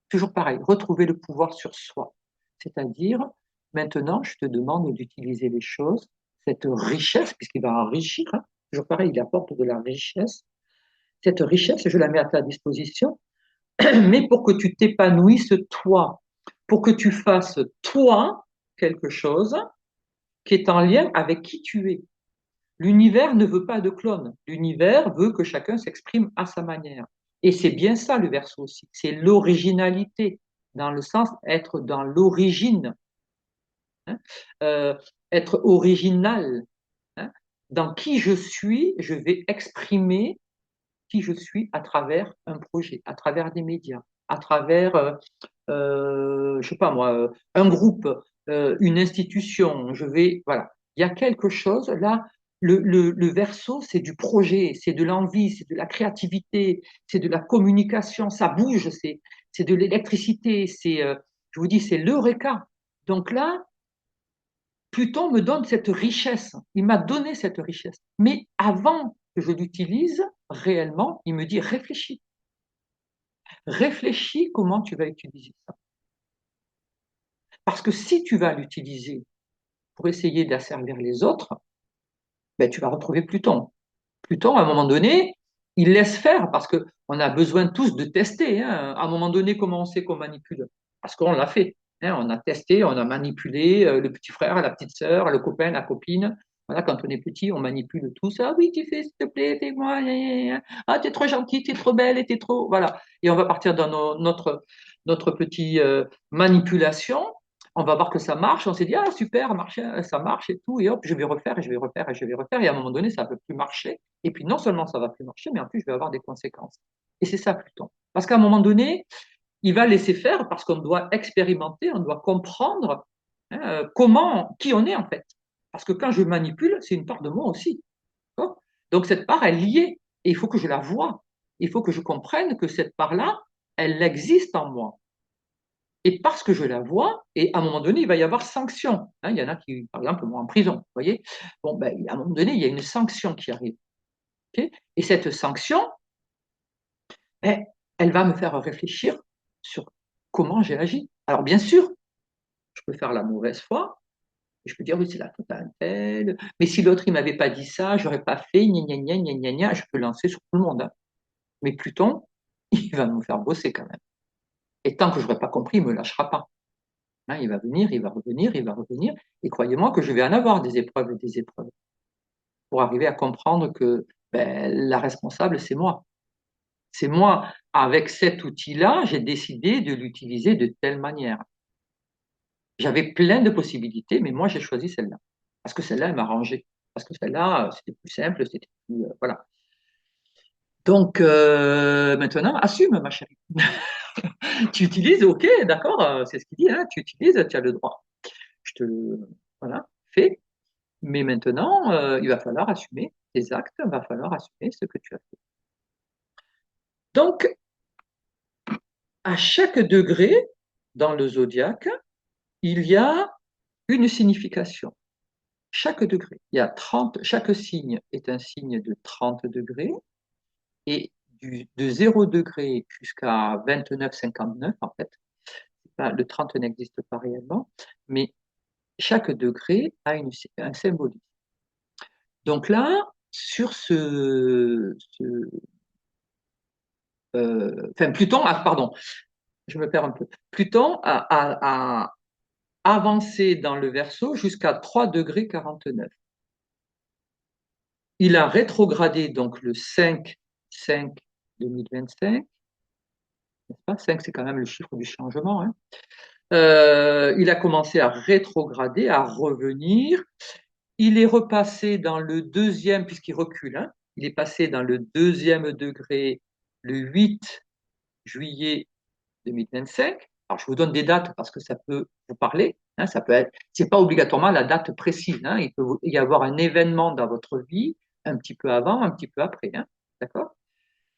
toujours pareil, retrouver le pouvoir sur soi. C'est-à-dire, maintenant, je te demande d'utiliser les choses, cette richesse, puisqu'il va enrichir, hein, toujours pareil, il apporte de la richesse. Cette richesse, je la mets à ta disposition, mais pour que tu t'épanouisses toi, pour que tu fasses toi quelque chose qui est en lien avec qui tu es. L'univers ne veut pas de clone. L'univers veut que chacun s'exprime à sa manière. Et c'est bien ça le verso aussi. C'est l'originalité, dans le sens être dans l'origine, hein, euh, être original. Hein. Dans qui je suis, je vais exprimer qui je suis à travers un projet, à travers des médias, à travers, je sais pas moi, un groupe, une institution. Je vais, voilà. Il y a quelque chose là. Le verso, c'est du projet, c'est de l'envie, c'est de la créativité, c'est de la communication. Ça bouge, c'est de l'électricité. C'est, je vous dis, c'est l'eureka. Donc là, Pluton me donne cette richesse. Il m'a donné cette richesse. Mais avant que je l'utilise réellement, il me dit réfléchis. Réfléchis comment tu vas utiliser ça. Parce que si tu vas l'utiliser pour essayer d'asservir les autres, ben, tu vas retrouver Pluton. Pluton, à un moment donné, il laisse faire parce qu'on a besoin tous de tester. Hein. À un moment donné, comment on sait qu'on manipule? Parce qu'on l'a fait. Hein. On a testé, on a manipulé le petit frère, la petite sœur, le copain, la copine. Voilà, quand on est petit, on manipule tout ça. Oui, tu fais, s'il te plaît, fais-moi. Ah, t'es trop gentille, t'es trop belle, et t'es trop. Voilà. Et on va partir dans notre petit manipulation. On va voir que ça marche. On s'est dit, ah, super, ça marche et tout. Et hop, je vais refaire et je vais refaire et je vais refaire. Et à un moment donné, ça ne peut plus marcher. Et puis, non seulement ça ne va plus marcher, mais en plus, je vais avoir des conséquences. Et c'est ça, Pluton. Parce qu'à un moment donné, il va laisser faire parce qu'on doit expérimenter, on doit comprendre hein, qui on est en fait. Parce que quand je manipule, c'est une part de moi aussi. Donc, cette part, elle est liée. Et il faut que je la voie. Il faut que je comprenne que cette part-là, elle existe en moi. Et parce que je la vois, et à un moment donné, il va y avoir sanction. Hein, il y en a qui, par exemple, vont en prison. Vous voyez. Bon, ben, à un moment donné, il y a une sanction qui arrive. Okay, et cette sanction, ben, elle va me faire réfléchir sur comment j'ai agi. Alors, bien sûr, je peux faire la mauvaise foi. Je peux dire, oui, c'est la faute à un tel. Mais si l'autre, il m'avait pas dit ça, j'aurais pas fait, gna, gna, gna, gna, gna, gna, je peux lancer sur tout le monde. Hein. Mais Pluton, il va me faire bosser quand même. Et tant que je n'aurai pas compris, il me lâchera pas. Hein, il va venir, il va revenir, il va revenir. Et croyez-moi que je vais en avoir des épreuves et des épreuves pour arriver à comprendre que ben, la responsable, c'est moi. C'est moi, avec cet outil-là, j'ai décidé de l'utiliser de telle manière. J'avais plein de possibilités, mais moi, j'ai choisi celle-là. Parce que celle-là, elle m'a rangé. Parce que celle-là, c'était plus simple, c'était plus. Voilà. Donc, maintenant, assume, ma chérie. Tu utilises, ok, d'accord, c'est ce qu'il dit, hein, tu utilises, tu as le droit. Je te. Voilà, fais. Mais maintenant, il va falloir assumer tes actes, il va falloir assumer ce que tu as fait. Donc, à chaque degré dans le zodiaque, il y a une signification. Chaque degré, il y a 30, chaque signe est un signe de 30 degrés et de 0 degré jusqu'à 29,59 en fait. Le 30 n'existe pas réellement, mais chaque degré a un symbolisme. Donc là, sur enfin Pluton, pardon, je me perds un peu. Pluton avancé dans le Verseau jusqu'à 3 degrés 49. Il a rétrogradé donc le 5 2025, n'est-ce pas? 5, c'est quand même le chiffre du changement, hein. Il a commencé à rétrograder, à revenir. Il est repassé dans le deuxième, puisqu'il recule, hein, il est passé dans le deuxième degré le 8 juillet 2025. Alors, je vous donne des dates parce que ça peut vous parler, hein, ça peut être, c'est pas obligatoirement la date précise, hein, il peut y avoir un événement dans votre vie un petit peu avant, un petit peu après, hein, d'accord?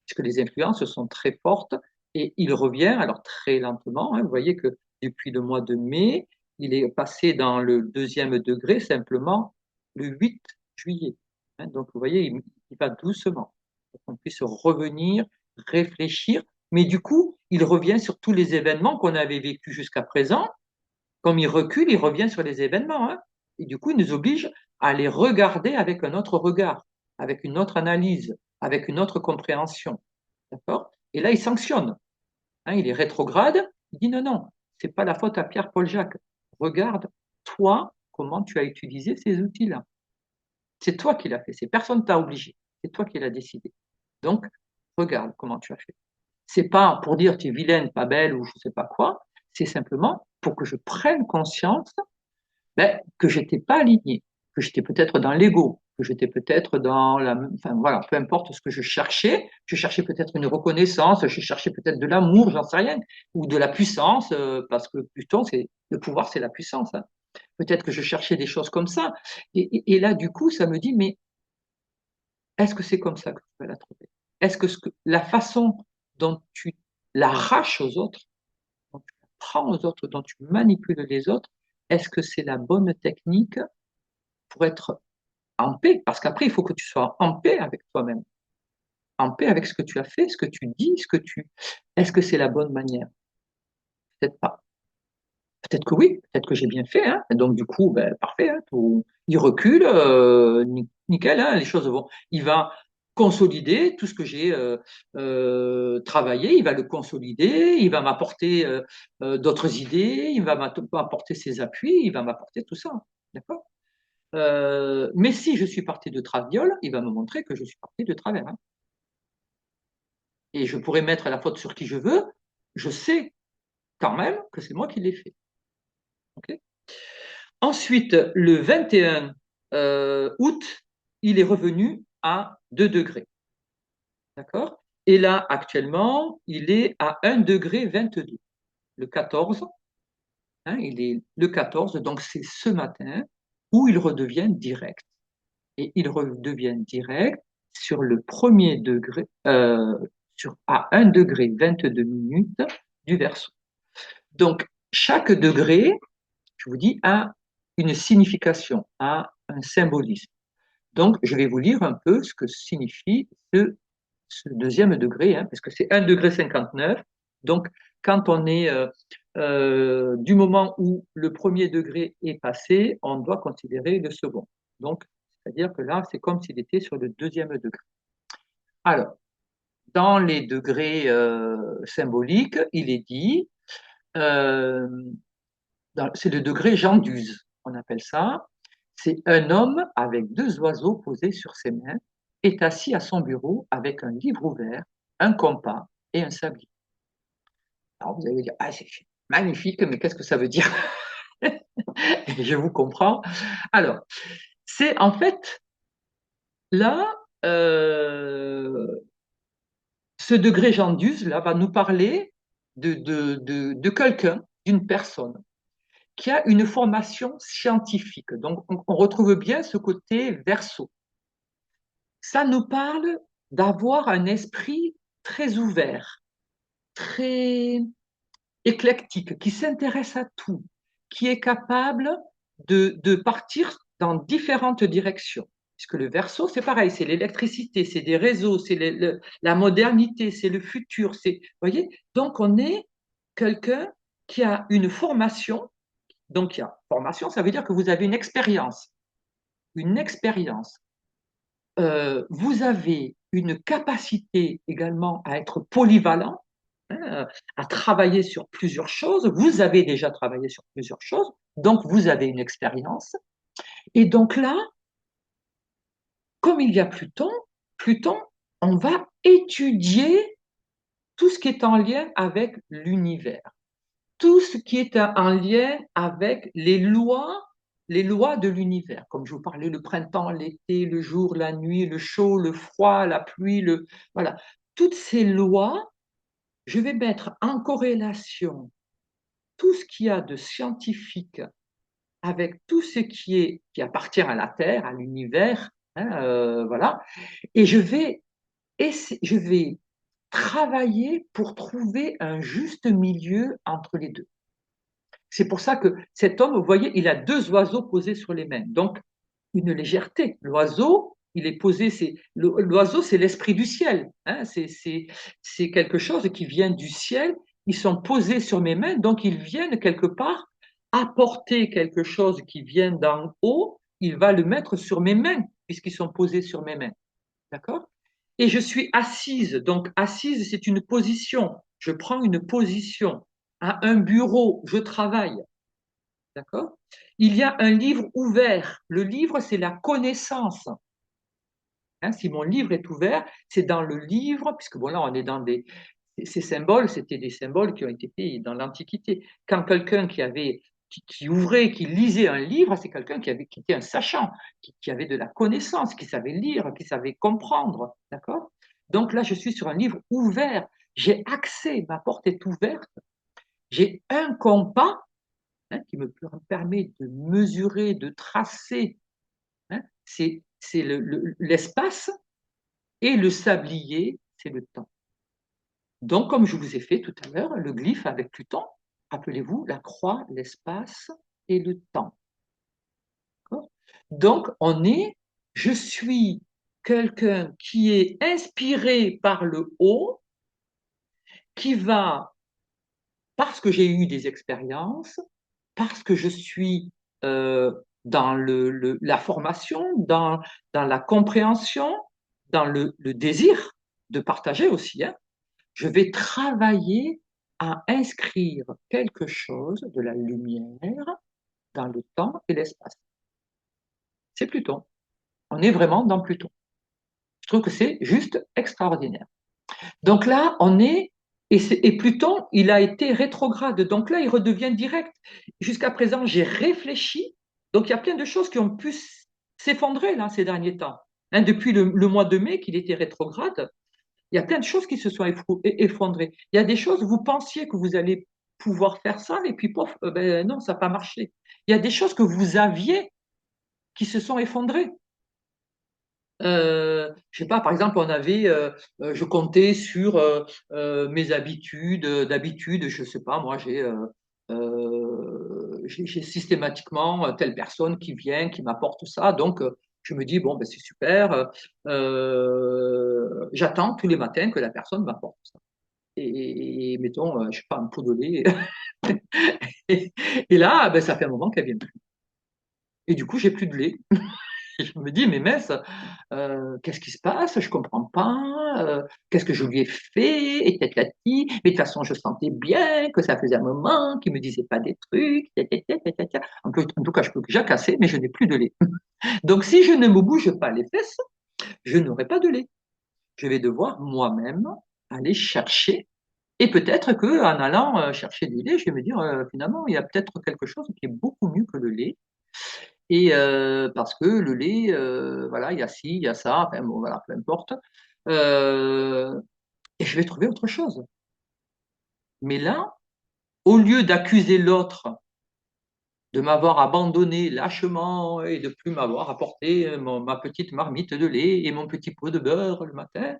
Puisque les influences sont très fortes et il revient, alors très lentement, hein, vous voyez que depuis le mois de mai, il est passé dans le deuxième degré simplement le 8 juillet. Hein, donc vous voyez, il va doucement pour qu'on puisse revenir, réfléchir, mais du coup, il revient sur tous les événements qu'on avait vécus jusqu'à présent. Comme il recule, il revient sur les événements, hein, et du coup, il nous oblige à les regarder avec un autre regard, avec une autre analyse, avec une autre compréhension. D'accord? Et là, il sanctionne. Hein, il est rétrograde. Il dit non, non, c'est pas la faute à Pierre-Paul Jacques. Regarde, toi, comment tu as utilisé ces outils-là. C'est toi qui l'as fait. C'est personne t'a obligé. C'est toi qui l'as décidé. Donc, regarde comment tu as fait. C'est pas pour dire tu es vilaine, pas belle ou je sais pas quoi. C'est simplement pour que je prenne conscience que j'étais pas aligné, que j'étais peut-être dans l'ego, que j'étais peut-être dans la, enfin voilà, peu importe ce que je cherchais peut-être une reconnaissance, je cherchais peut-être de l'amour, j'en sais rien, ou de la puissance, parce que Pluton, c'est le pouvoir, c'est la puissance, hein. Peut-être que je cherchais des choses comme ça, et là du coup, ça me dit, mais est-ce que c'est comme ça que tu vas la trouver? Est-ce que, la façon dont tu l'arraches aux autres, dont tu la prends aux autres, dont tu manipules les autres, est-ce que c'est la bonne technique pour être en paix, parce qu'après, il faut que tu sois en paix avec toi-même, en paix avec ce que tu as fait, ce que tu dis, ce que tu... Est-ce que c'est la bonne manière? Peut-être pas. Peut-être que oui, peut-être que j'ai bien fait, hein. Et donc du coup, ben, parfait, hein, il recule, nickel, hein, les choses vont. Il va consolider tout ce que j'ai travaillé, il va le consolider, il va m'apporter d'autres idées, il va m'apporter ses appuis, il va m'apporter tout ça, d'accord? Mais si je suis parti de traviole, il va me montrer que je suis parti de travers, hein. Et je pourrais mettre la faute sur qui je veux. Je sais quand même que c'est moi qui l'ai fait. Okay. Ensuite, le 21 août, il est revenu à 2 degrés. D'accord? Et là, actuellement, il est à 1 degré 22. Le 14, hein, il est le 14, donc c'est ce matin où il redevient direct. Et il redevient direct sur le premier degré, à 1 degré 22 minutes du Verseau. Donc, chaque degré, je vous dis, a une signification, a un symbolisme. Donc, je vais vous lire un peu ce que signifie ce deuxième degré, hein, parce que c'est 1 degré 59. Donc, quand on est du moment où le premier degré est passé, on doit considérer le second. Donc, c'est-à-dire que là, c'est comme s'il était sur le deuxième degré. Alors, dans les degrés symboliques, il est dit, euh, c'est le degré Jean d'Use, on appelle ça. C'est un homme avec 2 oiseaux posés sur ses mains, est assis à son bureau avec un livre ouvert, un compas et un sablier. Alors vous allez dire, ah, c'est magnifique, mais qu'est-ce que ça veut dire? Je vous comprends. Alors, c'est en fait là, ce degré Jean d'Use là va nous parler de quelqu'un, d'une personne qui a une formation scientifique. Donc, on retrouve bien ce côté verso. Ça nous parle d'avoir un esprit très ouvert, très éclectique, qui s'intéresse à tout, qui est capable de partir dans différentes directions. Puisque le verso, c'est pareil, c'est l'électricité, c'est des réseaux, c'est la modernité, c'est le futur. Voyez. Donc, on est quelqu'un qui a une formation. Donc, il y a formation, ça veut dire que vous avez une expérience. Une expérience. Vous avez une capacité également à être polyvalent. hein, à travailler sur plusieurs choses. Vous avez déjà travaillé sur plusieurs choses, donc vous avez une expérience. Et donc là, comme il y a Pluton, Pluton, on va étudier tout ce qui est en lien avec l'univers, tout ce qui est en lien avec les lois de l'univers. Comme je vous parlais, le printemps, l'été, le jour, la nuit, le chaud, le froid, la pluie, voilà. Toutes ces lois, je vais mettre en corrélation tout ce qu'il y a de scientifique avec tout ce qui appartient à la Terre, à l'univers, hein, voilà. Et je vais travailler pour trouver un juste milieu entre les deux. C'est pour ça que cet homme, vous voyez, il a deux oiseaux posés sur les mains. Donc, une légèreté. L'oiseau, il est posé, l'oiseau, c'est l'esprit du ciel. Hein, c'est quelque chose qui vient du ciel. Ils sont posés sur mes mains, donc ils viennent quelque part apporter quelque chose qui vient d'en haut. Il va le mettre sur mes mains, puisqu'ils sont posés sur mes mains. D'accord? Et je suis assise. Donc, assise, c'est une position. Je prends une position. À un bureau, je travaille. D'accord? Il y a un livre ouvert. Le livre, c'est la connaissance. Hein, si mon livre est ouvert, c'est dans le livre, puisque bon, là, on est dans ces symboles, c'était des symboles qui ont été faits dans l'Antiquité. Quand quelqu'un qui ouvrait, qui lisait un livre, c'est quelqu'un qui était un sachant, qui avait de la connaissance, qui savait lire, qui savait comprendre. D'accord? Donc là, je suis sur un livre ouvert. J'ai accès, ma porte est ouverte. J'ai un compas, hein, qui me permet de mesurer, de tracer, hein, c'est l'espace, et le sablier, c'est le temps. Donc, comme je vous ai fait tout à l'heure, le glyphe avec Pluton, rappelez-vous, la croix, l'espace et le temps. Donc, je suis quelqu'un qui est inspiré par le haut, qui va, parce que j'ai eu des expériences, parce que je suis dans la formation, dans la compréhension, dans le désir de partager aussi, hein, je vais travailler à inscrire quelque chose de la lumière dans le temps et l'espace. C'est Pluton. On est vraiment dans Pluton. Je trouve que c'est juste extraordinaire. Donc là, et Pluton, il a été rétrograde. Donc là, il redevient direct. Jusqu'à présent, j'ai réfléchi. Donc il y a plein de choses qui ont pu s'effondrer là ces derniers temps. Hein, depuis le mois de mai qu'il était rétrograde, il y a plein de choses qui se sont effondrées. Il y a des choses, vous pensiez que vous allez pouvoir faire ça, et puis pof, ben non, ça n'a pas marché. Il y a des choses que vous aviez qui se sont effondrées. Je sais pas, par exemple, je comptais sur mes habitudes, d'habitude, je sais pas, moi j'ai systématiquement telle personne qui vient, qui m'apporte ça, donc je me dis bon ben c'est super, j'attends tous les matins que la personne m'apporte ça. Et mettons, je sais pas, un pot de lait, et, et là, ben ça fait un moment qu'elle vient plus. Et du coup, j'ai plus de lait. Et je me dis, mais mince, qu'est-ce qui se passe? Je comprends pas. Qu'est-ce que je lui ai fait? Et tati. Mais de toute façon, je sentais bien que ça faisait un moment qu'il me disait pas des trucs. En tout cas, je peux déjà casser, mais je n'ai plus de lait. Donc, si je ne me bouge pas les fesses, je n'aurai pas de lait. Je vais devoir moi-même aller chercher. Et peut-être que en allant chercher du lait, je vais me dire, finalement, il y a peut-être quelque chose qui est beaucoup mieux que le lait. Et parce que le lait, voilà, il y a ci, il y a ça, enfin bon, voilà, peu importe. Euh, et je vais trouver autre chose. Mais là, au lieu d'accuser l'autre de m'avoir abandonné lâchement et de plus m'avoir apporté ma petite marmite de lait et mon petit pot de beurre le matin,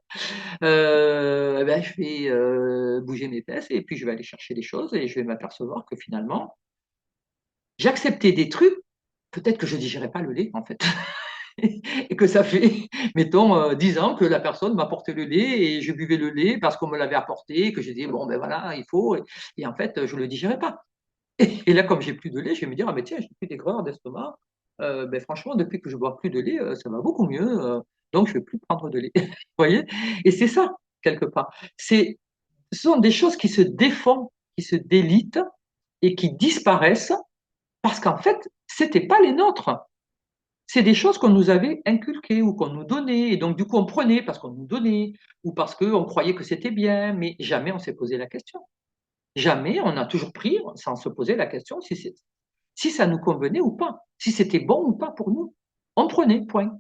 ben, je vais bouger mes fesses et puis je vais aller chercher des choses et je vais m'apercevoir que finalement, j'ai accepté des trucs, peut-être que je ne digérais pas le lait en fait. Et que ça fait, mettons, 10 ans que la personne m'apportait le lait et je buvais le lait parce qu'on me l'avait apporté, que je disais, bon, ben voilà, il faut. Et en fait, je ne le digérais pas. Et là, comme j'ai plus de lait, je vais me dire, ah ben tiens, j'ai plus d'aigreur d'estomac. Ben franchement, depuis que je bois plus de lait, ça va beaucoup mieux. Donc, je ne vais plus prendre de lait. Vous voyez? Et c'est ça, quelque part. C'est ce sont des choses qui se défont, qui se délitent et qui disparaissent parce qu'en fait, c'était pas les nôtres. C'est des choses qu'on nous avait inculquées ou qu'on nous donnait. Et donc, du coup, on prenait parce qu'on nous donnait ou parce qu'on croyait que c'était bien, mais jamais on s'est posé la question. Jamais on a toujours pris sans se poser la question si ça nous convenait ou pas, si c'était bon ou pas pour nous. On prenait, point.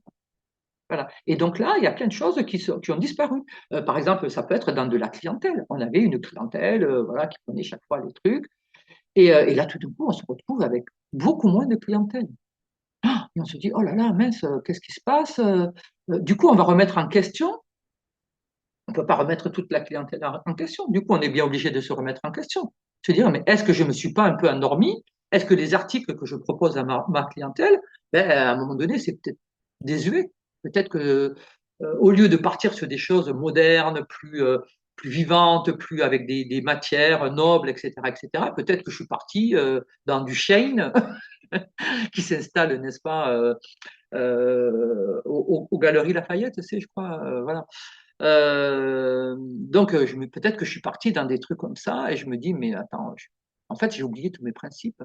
Voilà. Et donc là, il y a plein de choses qui ont disparu. Par exemple, ça peut être dans de la clientèle. On avait une clientèle voilà, qui prenait chaque fois les trucs. Et là, tout d'un coup, on se retrouve avec beaucoup moins de clientèle. Et on se dit, oh là là, mince, qu'est-ce qui se passe? Du coup, on va remettre en question. On ne peut pas remettre toute la clientèle en question. Du coup, on est bien obligé de se remettre en question. Se dire, mais est-ce que je ne me suis pas un peu endormi? Est-ce que les articles que je propose à ma clientèle, ben, à un moment donné, c'est peut-être désuet. Peut-être que au lieu de partir sur des choses modernes, plus vivantes, plus avec des matières nobles, etc., peut-être que je suis parti dans du Shane qui s'installe, n'est-ce pas, aux Galeries Lafayette, c'est, je crois, voilà. Donc, peut-être que je suis parti dans des trucs comme ça et je me dis, mais attends, en fait, j'ai oublié tous mes principes.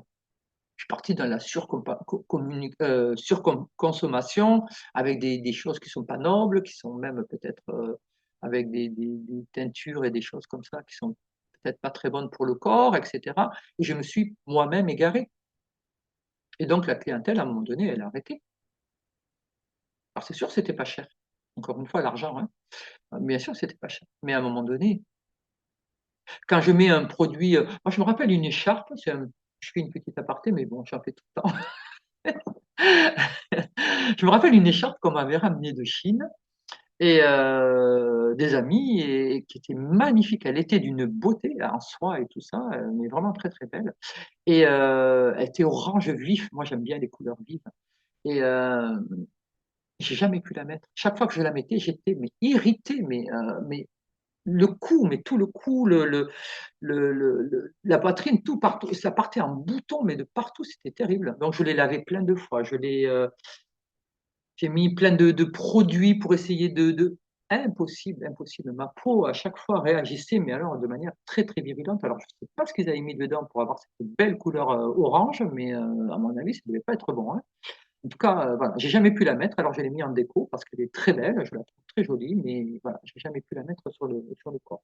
Je suis parti dans la surconsommation avec des choses qui sont pas nobles, qui sont même peut-être avec des teintures et des choses comme ça qui sont peut-être pas très bonnes pour le corps, etc. Et je me suis moi-même égaré. Et donc, la clientèle, à un moment donné, elle a arrêté. Alors, c'est sûr, c'était pas cher. Encore une fois, l'argent, hein. Bien sûr, c'était pas cher. Mais à un moment donné, quand je mets un produit, moi je me rappelle une écharpe, je fais une petite aparté, mais bon, j'en fais tout le temps. Je me rappelle une écharpe qu'on m'avait ramenée de Chine et des amis et qui était magnifique. Elle était d'une beauté en soie et tout ça, mais vraiment très très belle. Et elle était orange vif. Moi j'aime bien les couleurs vives. Et j'ai jamais pu la mettre. Chaque fois que je la mettais, j'étais mais irrité, mais le cou, mais tout le cou, la poitrine, tout partout, ça partait en boutons, mais de partout, c'était terrible. Donc je l'ai lavé plein de fois. J'ai mis plein de produits pour essayer impossible, impossible. Ma peau à chaque fois réagissait, mais alors de manière très très virulente. Alors je ne sais pas ce qu'ils avaient mis dedans pour avoir cette belle couleur orange, mais à mon avis, ça ne devait pas être bon, hein. En tout cas, voilà, j'ai jamais pu la mettre. Alors je l'ai mis en déco parce qu'elle est très belle, je la trouve très jolie, mais voilà, j'ai jamais pu la mettre sur le corps.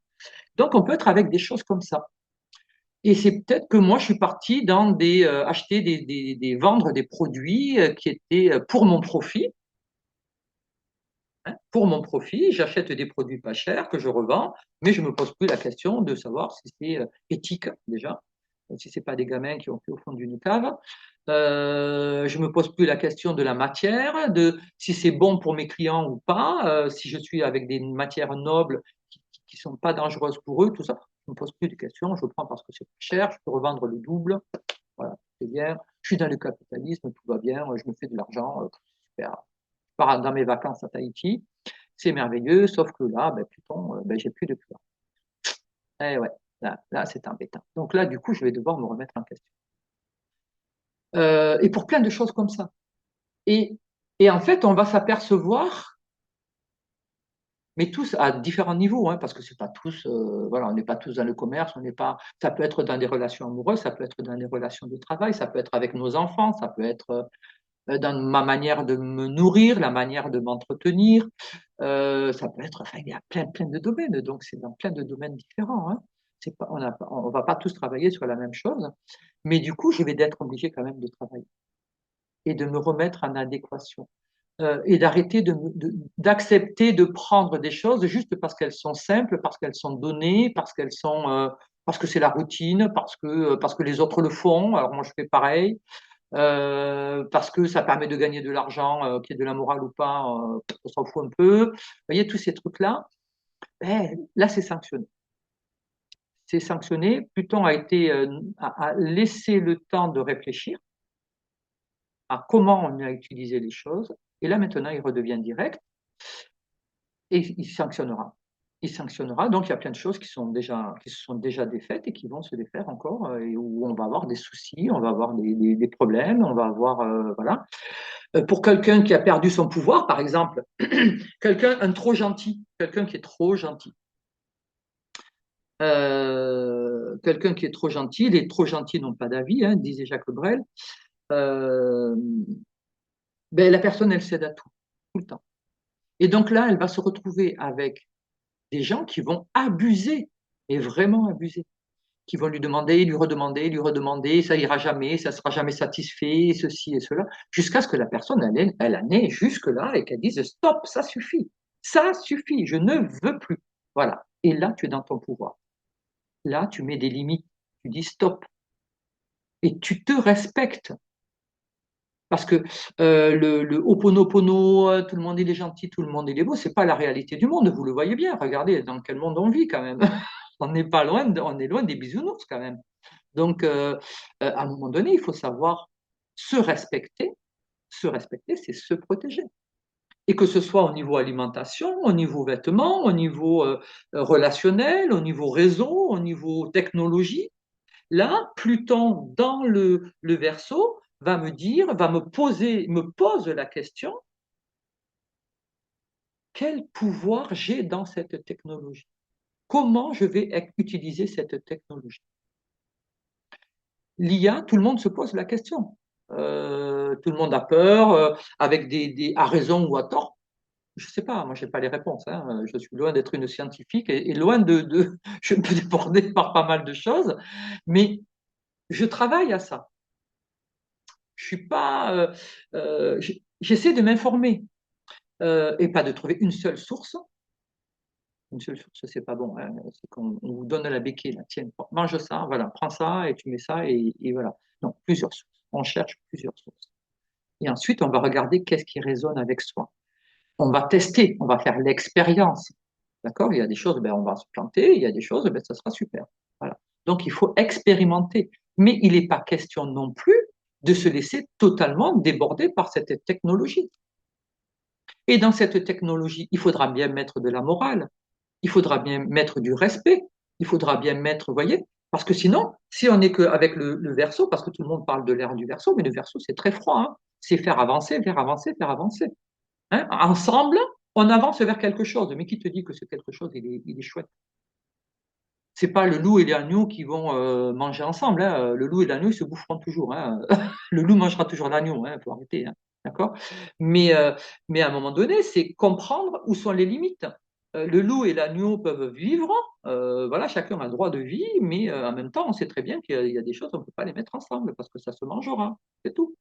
Donc, on peut être avec des choses comme ça. Et c'est peut-être que moi, je suis parti dans acheter vendre des produits qui étaient pour mon profit. Hein, pour mon profit, j'achète des produits pas chers que je revends, mais je me pose plus la question de savoir si c'est éthique déjà, si c'est pas des gamins qui ont fait au fond d'une cave. Je me pose plus la question de la matière, de si c'est bon pour mes clients ou pas, si je suis avec des matières nobles qui sont pas dangereuses pour eux, tout ça. Je me pose plus de questions, je prends parce que c'est pas cher, je peux revendre le double, voilà, c'est bien. Je suis dans le capitalisme, tout va bien, je me fais de l'argent, super. Je pars dans mes vacances à Tahiti, c'est merveilleux, sauf que là, ben, Pluton, ben, j'ai plus de clients. Eh ouais, là c'est embêtant. Donc là, du coup, je vais devoir me remettre en question. Et pour plein de choses comme ça. Et, et en fait, on va s'apercevoir, mais tous à différents niveaux, hein, parce que c'est pas tous, voilà, on n'est pas tous dans le commerce, on n'est pas. Ça peut être dans des relations amoureuses, ça peut être dans des relations de travail, ça peut être avec nos enfants, ça peut être dans ma manière de me nourrir, la manière de m'entretenir, ça peut être, enfin, il y a plein de domaines, donc c'est dans plein de domaines différents, hein. C'est pas, on va pas tous travailler sur la même chose, mais du coup, je vais être obligé quand même de travailler et de me remettre en adéquation et d'arrêter d'accepter de prendre des choses juste parce qu'elles sont simples, parce qu'elles sont données, parce que c'est la routine, parce que les autres le font, alors moi je fais pareil, parce que ça permet de gagner de l'argent, qu'il y ait de la morale ou pas, on s'en fout un peu. Vous voyez, tous ces trucs-là, ben, là c'est sanctionné. C'est sanctionné. Pluton a laissé le temps de réfléchir à comment on a utilisé les choses, et là maintenant il redevient direct. Et il sanctionnera. Il sanctionnera. Donc, il y a plein de choses qui se sont déjà défaites et qui vont se défaire encore, et où on va avoir des soucis, on va avoir des problèmes, on va avoir, voilà. Pour quelqu'un qui a perdu son pouvoir, par exemple, un trop gentil, quelqu'un qui est trop gentil. Quelqu'un qui est trop gentil, les trop gentils n'ont pas d'avis, hein, disait Jacques Brel. Euh, ben, la personne, elle cède à tout le temps. Et donc là, elle va se retrouver avec des gens qui vont abuser, et vraiment abuser, qui vont lui redemander, ça ira jamais, ça sera jamais satisfait, ceci et cela, jusqu'à ce que la personne, elle en est jusque-là et qu'elle dise stop, ça suffit, je ne veux plus. Voilà. Et là, tu es dans ton pouvoir. Là, tu mets des limites, tu dis stop, et tu te respectes. Parce que le Ho'oponopono, tout le monde il est gentil, tout le monde il est beau, c'est pas la réalité du monde. Vous le voyez bien. Regardez dans quel monde on vit quand même. On n'est pas loin, on est loin des bisounours quand même. Donc, à un moment donné, il faut savoir se respecter. Se respecter, c'est se protéger. Et que ce soit au niveau alimentation, au niveau vêtements, au niveau relationnel, au niveau réseau, au niveau technologie. Là, Pluton dans le Verseau va me dire, me pose la question, quel pouvoir j'ai dans cette technologie? Comment je vais utiliser cette technologie? L'IA, tout le monde se pose la question. Tout le monde a peur, avec à raison ou à tort. Je ne sais pas, moi, je n'ai pas les réponses, hein. Je suis loin d'être une scientifique et loin je me déborder par pas mal de choses, mais je travaille à ça. Je suis pas, j'essaie de m'informer et pas de trouver une seule source. Une seule source, c'est pas bon, hein. C'est qu'on vous donne la béquille, la tienne. Mange ça, voilà, prends ça et tu mets ça et voilà. Non, plusieurs sources. On cherche plusieurs sources. Et ensuite, on va regarder qu'est-ce qui résonne avec soi. On va tester, on va faire l'expérience. D'accord? Il y a des choses, ben, on va se planter. Il y a des choses, ben, ça sera super. Voilà. Donc, il faut expérimenter. Mais il n'est pas question non plus de se laisser totalement déborder par cette technologie. Et dans cette technologie, il faudra bien mettre de la morale, il faudra bien mettre du respect, il faudra bien mettre, vous voyez, parce que sinon, si on n'est qu'avec le verso, parce que tout le monde parle de l'ère du verso, mais le verso, c'est très froid, hein. C'est faire avancer, faire avancer, faire avancer. Hein. Ensemble, on avance vers quelque chose. Mais qui te dit que ce quelque chose, il est chouette? C'est pas le loup et l'agneau qui vont manger ensemble, hein. Le loup et l'agneau, ils se boufferont toujours, hein. Le loup mangera toujours l'agneau, hein. Faut arrêter, hein. D'accord? Mais, euh, mais à un moment donné, c'est comprendre où sont les limites. Le loup et l'agneau peuvent vivre, voilà, chacun a le droit de vie, mais en même temps, on sait très bien qu'il y a des choses, on ne peut pas les mettre ensemble parce que ça se mangera, c'est tout.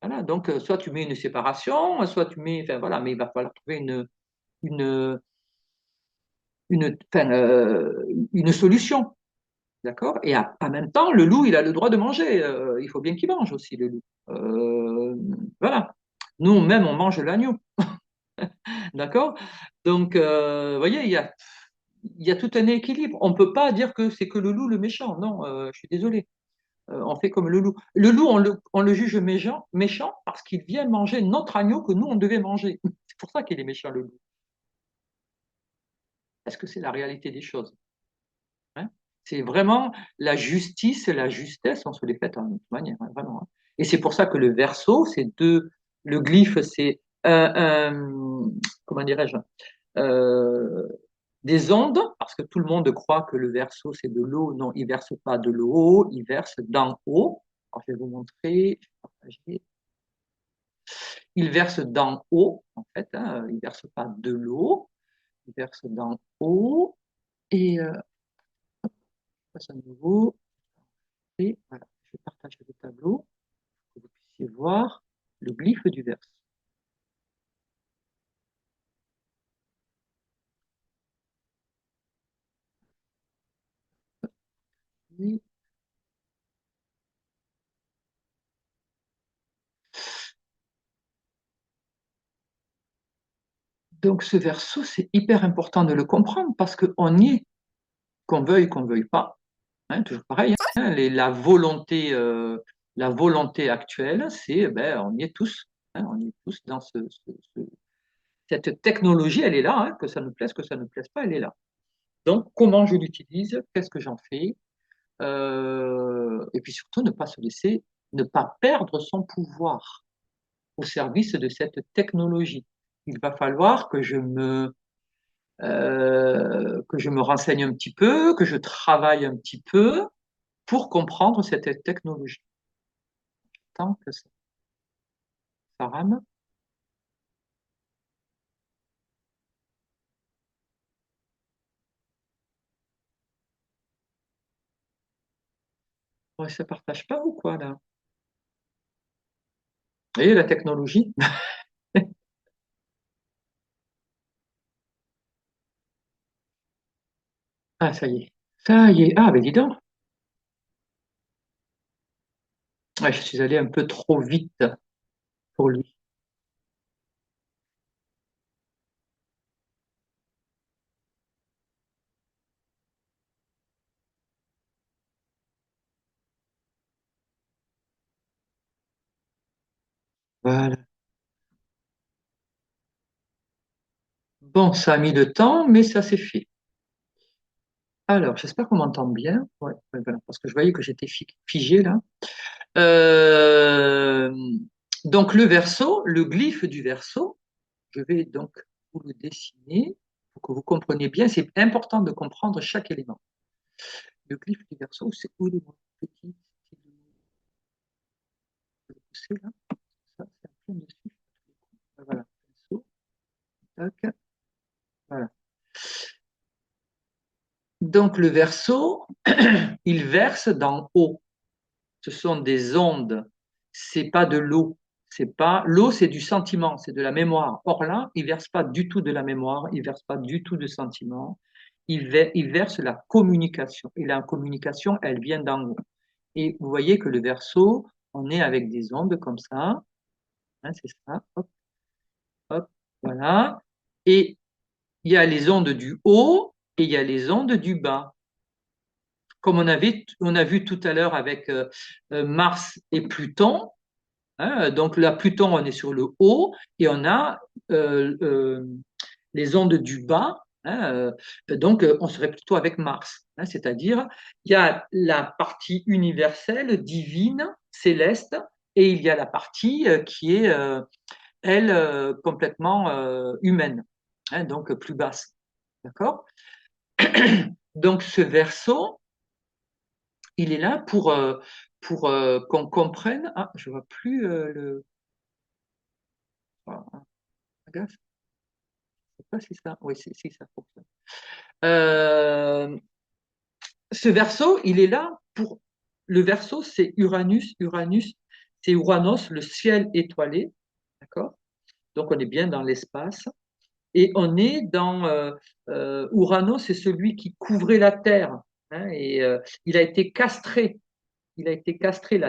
Voilà, donc soit tu mets une séparation, soit tu mets, enfin voilà, mais il va falloir trouver une, enfin, une solution. D'accord? Et en même temps, le loup, il a le droit de manger. Il faut bien qu'il mange aussi, le loup. Voilà. Nous, même, on mange l'agneau. D'accord? Donc, vous voyez, il y a tout un équilibre. On ne peut pas dire que c'est que le loup le méchant. Non, je suis désolé. On fait comme le loup. Le loup, on le juge méchant parce qu'il vient manger notre agneau que nous, on devait manger. C'est pour ça qu'il est méchant, le loup. Parce que c'est la réalité des choses. Hein. C'est vraiment la justice et la justesse, on se les fait en toute manière, hein, vraiment. Hein. Et c'est pour ça que le verso, le glyphe, c'est comment dirais-je, euh, des ondes, parce que tout le monde croit que le verso, c'est de l'eau. Non, il verse pas de l'eau, il verse d'en haut. Alors, je vais vous montrer, je vais partager. Il verse d'en haut, en fait, hein, il verse pas de l'eau, il verse d'en haut. Et je passe à nouveau. Et voilà, je vais partager le tableau pour que vous puissiez voir le glyphe du verse. Donc ce verso, c'est hyper important de le comprendre parce qu'on y est, qu'on veuille pas. Hein, toujours pareil, hein, la volonté actuelle, c'est ben, on y est tous. Hein, on y est tous dans cette technologie, elle est là, hein, que ça nous plaise, que ça ne nous plaise pas, elle est là. Donc comment je l'utilise, qu'est-ce que j'en fais, et puis surtout ne pas se laisser, ne pas perdre son pouvoir au service de cette technologie. Il va falloir que que je me renseigne un petit peu, que je travaille un petit peu pour comprendre cette technologie. Tant que ça rame, ouais, ça partage pas ou quoi là? Et la technologie? Ah, ça y est. Ça y est. Ah, ben dis donc. Ouais, je suis allé un peu trop vite pour lui. Voilà. Bon, ça a mis le temps, mais ça s'est fait. Alors, j'espère qu'on m'entend bien. Ouais, ouais, voilà, parce que je voyais que j'étais figé là. Euh, donc, le verso, le glyphe du verso, je vais donc vous le dessiner pour que vous compreniez bien. C'est important de comprendre chaque élément. Le glyphe du verso, c'est où il est mon petit poussé là. Ça, c'est un peu dessus. Voilà. Verso, tac, voilà. Donc, le verso, il verse d'en haut. Ce sont des ondes. C'est pas de l'eau. C'est pas l'eau, c'est du sentiment, c'est de la mémoire. Or là, il verse pas du tout de la mémoire, il verse pas du tout de sentiment. Il verse la communication. Et la communication, elle vient d'en haut. Et vous voyez que le verso, on est avec des ondes comme ça, hein, c'est ça. Hop, hop, voilà. Et il y a les ondes du haut et il y a les ondes du bas. Comme on a vu tout à l'heure avec Mars et Pluton. Hein, donc là, Pluton, on est sur le haut et on a les ondes du bas. Hein, donc, on serait plutôt avec Mars. Hein, c'est-à-dire, il y a la partie universelle, divine, céleste, et il y a la partie qui est, elle, complètement humaine, hein, donc plus basse. D'accord? Donc, ce verso, il est là pour qu'on comprenne. Ah, je vois plus le. Ah, regarde, sais pas si ça. Oui, si ça fonctionne. Euh, ce verso, il est là pour. Le verso, c'est Uranus. Uranus, c'est Uranus, le ciel étoilé. D'accord? Donc, on est bien dans l'espace. Et on est dans. Uranus, c'est celui qui couvrait la Terre. Hein, et il a été castré. Il a été castré.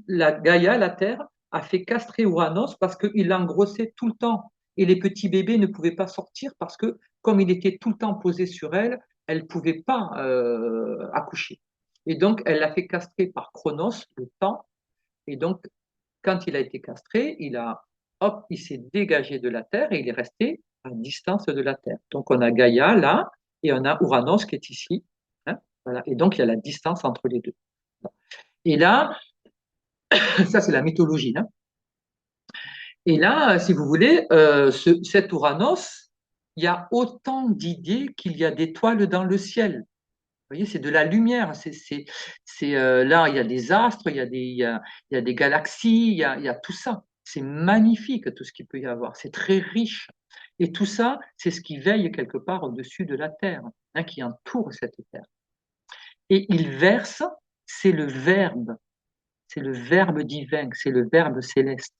La Gaïa, la Terre, a fait castrer Uranus parce qu'il l'engrossait tout le temps. Et les petits bébés ne pouvaient pas sortir parce que, comme il était tout le temps posé sur elle, elle ne pouvait pas accoucher. Et donc, elle l'a fait castrer par Chronos, le temps. Et donc, quand il a été castré, hop, il s'est dégagé de la Terre et il est resté à distance de la Terre. Donc, on a Gaïa là et on a Uranus qui est ici. Hein, voilà. Et donc, il y a la distance entre les deux. Et là, ça, c'est la mythologie. Hein. Et là, si vous voulez, cet Ouranos, il y a autant d'idées qu'il y a d'étoiles dans le ciel. Vous voyez, c'est de la lumière. Là, il y a des astres, il y a des galaxies, il y a tout ça. C'est magnifique tout ce qu'il peut y avoir. C'est très riche. Et tout ça, c'est ce qui veille quelque part au-dessus de la Terre, hein, qui entoure cette Terre. Et il verse, c'est le Verbe, c'est le Verbe divin, c'est le Verbe céleste.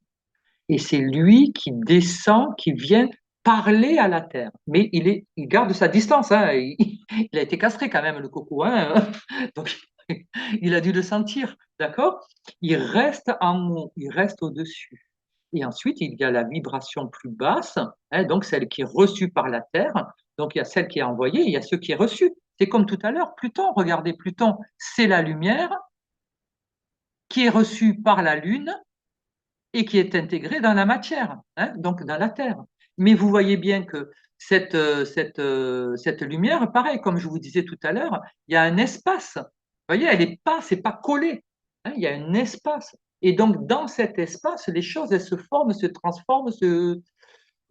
Et c'est lui qui descend, qui vient parler à la terre. Mais il garde sa distance. Hein. Il a été castré quand même, le coco. Hein. Donc, il a dû le sentir. D'accord? Il reste en haut, il reste au-dessus. Et ensuite, il y a la vibration plus basse, hein, donc celle qui est reçue par la Terre. Donc, il y a celle qui est envoyée, il y a ce qui est reçu. C'est comme tout à l'heure, Pluton. Regardez, Pluton, c'est la lumière qui est reçue par la Lune et qui est intégré dans la matière, hein, donc dans la Terre. Mais vous voyez bien que cette lumière, pareil, comme je vous disais tout à l'heure, il y a un espace. Vous voyez, c'est pas collé. Hein, il y a un espace. Et donc, dans cet espace, les choses, elles se forment, se transforment,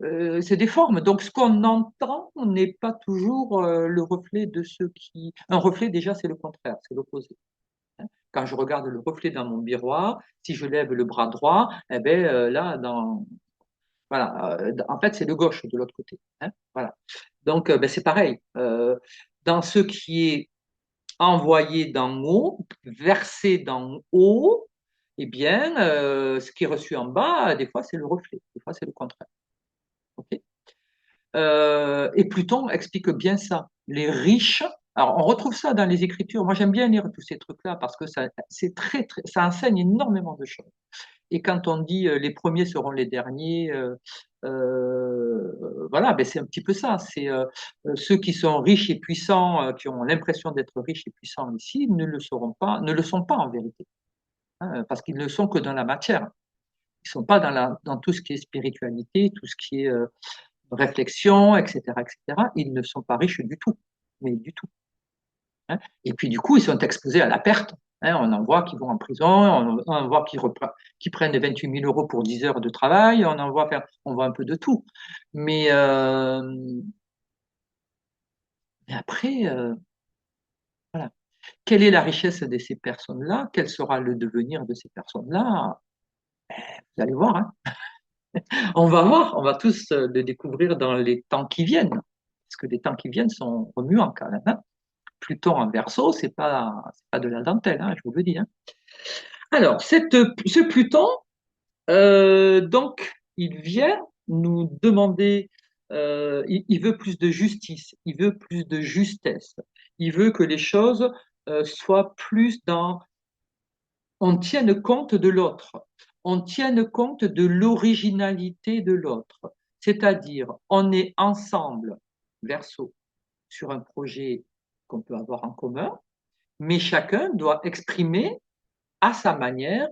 c'est des formes. Donc, ce qu'on entend n'est pas toujours le reflet de ce qui. Un reflet, déjà, c'est le contraire, c'est l'opposé. Quand je regarde le reflet dans mon miroir, si je lève le bras droit, eh ben, là, voilà, en fait, c'est le gauche de l'autre côté. Hein, voilà. Donc, ben, c'est pareil. Dans ce qui est envoyé d'en haut, versé d'en haut, eh bien, ce qui est reçu en bas, des fois, c'est le reflet, des fois, c'est le contraire. Ok. Et Pluton explique bien ça. Les riches, alors on retrouve ça dans les Écritures. Moi, j'aime bien lire tous ces trucs-là parce que c'est ça enseigne énormément de choses. Et quand on dit les premiers seront les derniers, voilà, ben c'est un petit peu ça. C'est ceux qui sont riches et puissants, qui ont l'impression d'être riches et puissants ici, ne le seront pas, ne le sont pas en vérité, hein, parce qu'ils ne sont que dans la matière. Ils ne sont pas dans tout ce qui est spiritualité, tout ce qui est réflexion, etc., etc. Ils ne sont pas riches du tout, mais du tout. Hein. Et puis du coup, ils sont exposés à la perte. Hein. On en voit qui vont en prison, on en voit qui prennent 28 000 euros pour 10 heures de travail, on en voit, enfin, on voit un peu de tout. Mais, euh, mais après, voilà. Quelle est la richesse de ces personnes-là? Quel sera le devenir de ces personnes-là? Vous allez voir, hein. On va voir, on va tous le découvrir dans les temps qui viennent. Parce que les temps qui viennent sont remuants quand même. Hein. Pluton en Verseau, c'est pas de la dentelle, hein, je vous le dis. Hein. Alors, ce Pluton, donc, il vient nous demander, il veut plus de justice, il veut plus de justesse, il veut que les choses soient plus dans, on tienne compte de l'autre, on tienne compte de l'originalité de l'autre, c'est-à-dire, on est ensemble, Verseau, sur un projet qu'on peut avoir en commun, mais chacun doit exprimer à sa manière,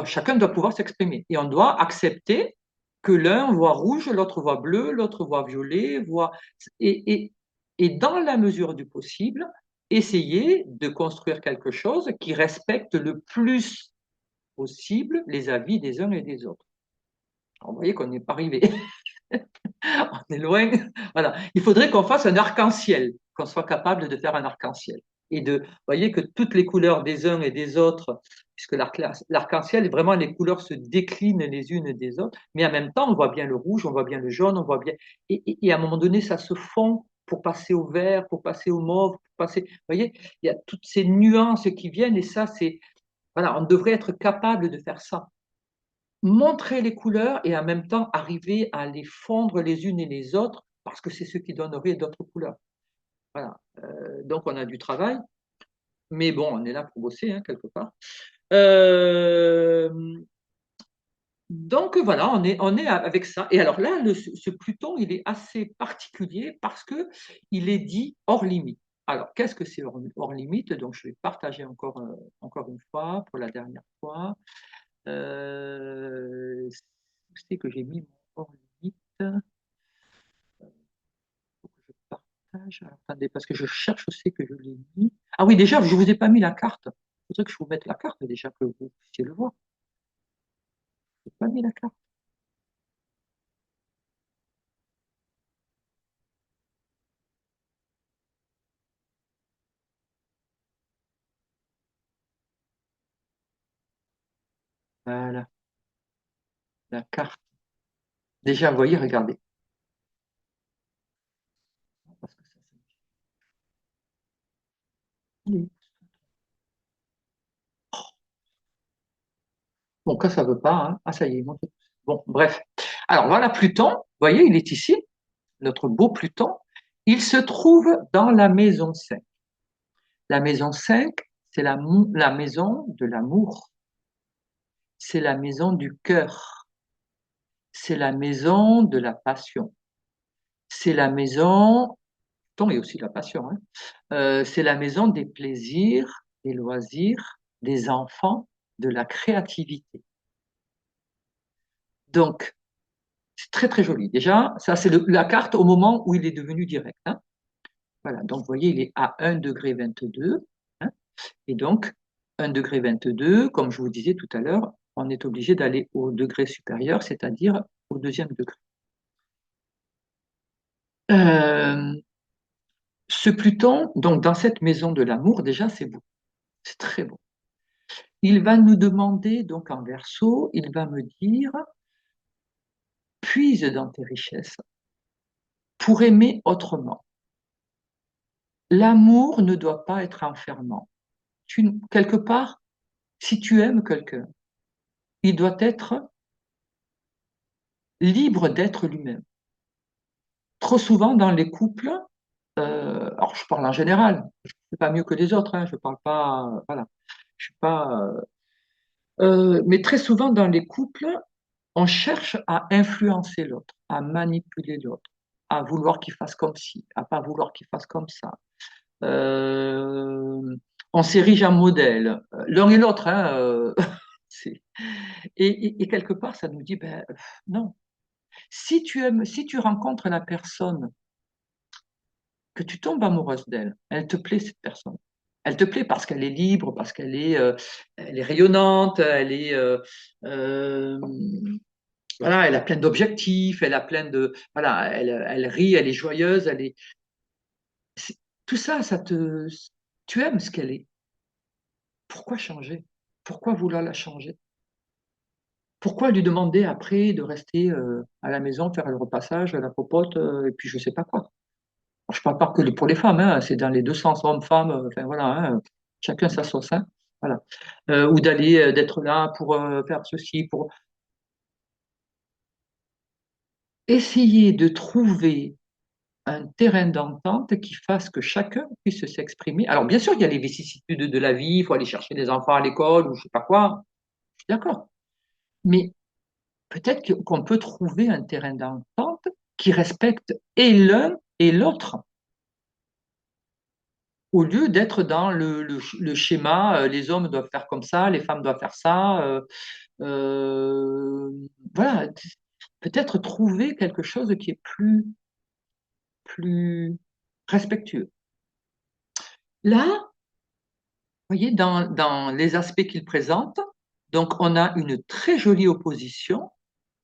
chacun doit pouvoir s'exprimer. Et on doit accepter que l'un voit rouge, l'autre voit bleu, l'autre voit violet, et dans la mesure du possible, essayer de construire quelque chose qui respecte le plus possible les avis des uns et des autres. Alors, vous voyez qu'on n'est pas arrivé. On est loin. Voilà. Il faudrait qu'on fasse un arc-en-ciel, qu'on soit capable de faire un arc-en-ciel. Et de, vous voyez que toutes les couleurs des uns et des autres, puisque l'arc-en-ciel, vraiment, les couleurs se déclinent les unes des autres, mais en même temps, on voit bien le rouge, on voit bien le jaune, on voit bien. Et à un moment donné, ça se fond pour passer au vert, pour passer au mauve, pour passer. Vous voyez, il y a toutes ces nuances qui viennent, et ça, c'est. Voilà, on devrait être capable de faire ça, montrer les couleurs et en même temps arriver à les fondre les unes et les autres parce que c'est ce qui donnerait d'autres couleurs. Voilà. Donc on a du travail, mais bon, on est là pour bosser hein, quelque part. Euh, donc voilà, on est avec ça. Et alors là, ce Pluton, il est assez particulier parce que il est dit hors limite. Alors, qu'est-ce que c'est hors limite? Donc, je vais partager encore une fois, pour la dernière fois. C'est que j'ai mis mon hors limite. Faut que je partage. Alors, attendez, parce que je cherche aussi que je l'ai mis. Ah oui, déjà, je ne vous ai pas mis la carte. Il faudrait que je vous mette la carte déjà, que vous puissiez le voir. Je n'ai pas mis la carte. Voilà, la carte. Déjà, vous voyez, regardez. Parce que bon, quand ça ne veut pas, hein. Ah, ça y est, bon, bref. Alors voilà, Pluton, vous voyez, il est ici, notre beau Pluton. Il se trouve dans la maison 5. La maison 5, c'est la maison de l'amour, c'est la maison du cœur, c'est la maison de la passion, c'est la maison, ton et aussi la passion, hein. C'est la maison des plaisirs, des loisirs, des enfants, de la créativité. Donc, c'est très très joli. Déjà, ça c'est la carte au moment où il est devenu direct. Hein. Voilà, donc vous voyez, il est à 1,22 degré. Hein. Et donc, 1,22 degré, comme je vous disais tout à l'heure, on est obligé d'aller au degré supérieur, c'est-à-dire au deuxième degré. Euh, ce Pluton, donc dans cette maison de l'amour, déjà c'est beau, c'est très beau. Il va nous demander, donc en Verseau, il va me dire, puise dans tes richesses pour aimer autrement. L'amour ne doit pas être enfermant. Quelque part, si tu aimes quelqu'un, il doit être libre d'être lui-même. Trop souvent dans les couples, alors je parle en général, je ne suis pas mieux que les autres, hein, je parle pas, voilà, je suis pas, mais très souvent dans les couples, on cherche à influencer l'autre, à manipuler l'autre, à vouloir qu'il fasse comme ci, à pas vouloir qu'il fasse comme ça. Euh, on s'érige en modèle, l'un et l'autre, hein, c'est- et quelque part, ça nous dit, ben, non. Si tu aimes, si tu rencontres la personne, que tu tombes amoureuse d'elle, elle te plaît cette personne. Elle te plaît parce qu'elle est libre, parce elle est rayonnante, euh, voilà, elle a plein d'objectifs, elle a plein de, voilà, elle rit, elle est joyeuse, tout ça, tu aimes ce qu'elle est. Pourquoi changer? Pourquoi vouloir la changer? Pourquoi lui demander après de rester à la maison, faire le repassage, la popote, et puis je sais pas quoi. Je ne parle pas que pour les femmes, hein, c'est dans les deux sens, hommes, femmes, enfin voilà, hein, chacun sa sauce, hein, voilà. Ou d'être là pour faire ceci, pour essayer de trouver un terrain d'entente qui fasse que chacun puisse s'exprimer. Alors bien sûr, il y a les vicissitudes de la vie, il faut aller chercher les enfants à l'école ou je sais pas quoi, je suis d'accord. Mais peut-être qu'on peut trouver un terrain d'entente qui respecte et l'un et l'autre, au lieu d'être dans le schéma, les hommes doivent faire comme ça, les femmes doivent faire ça. Euh, voilà, peut-être trouver quelque chose qui est plus respectueux. Là, vous voyez, dans les aspects qu'il présente, donc on a une très jolie opposition,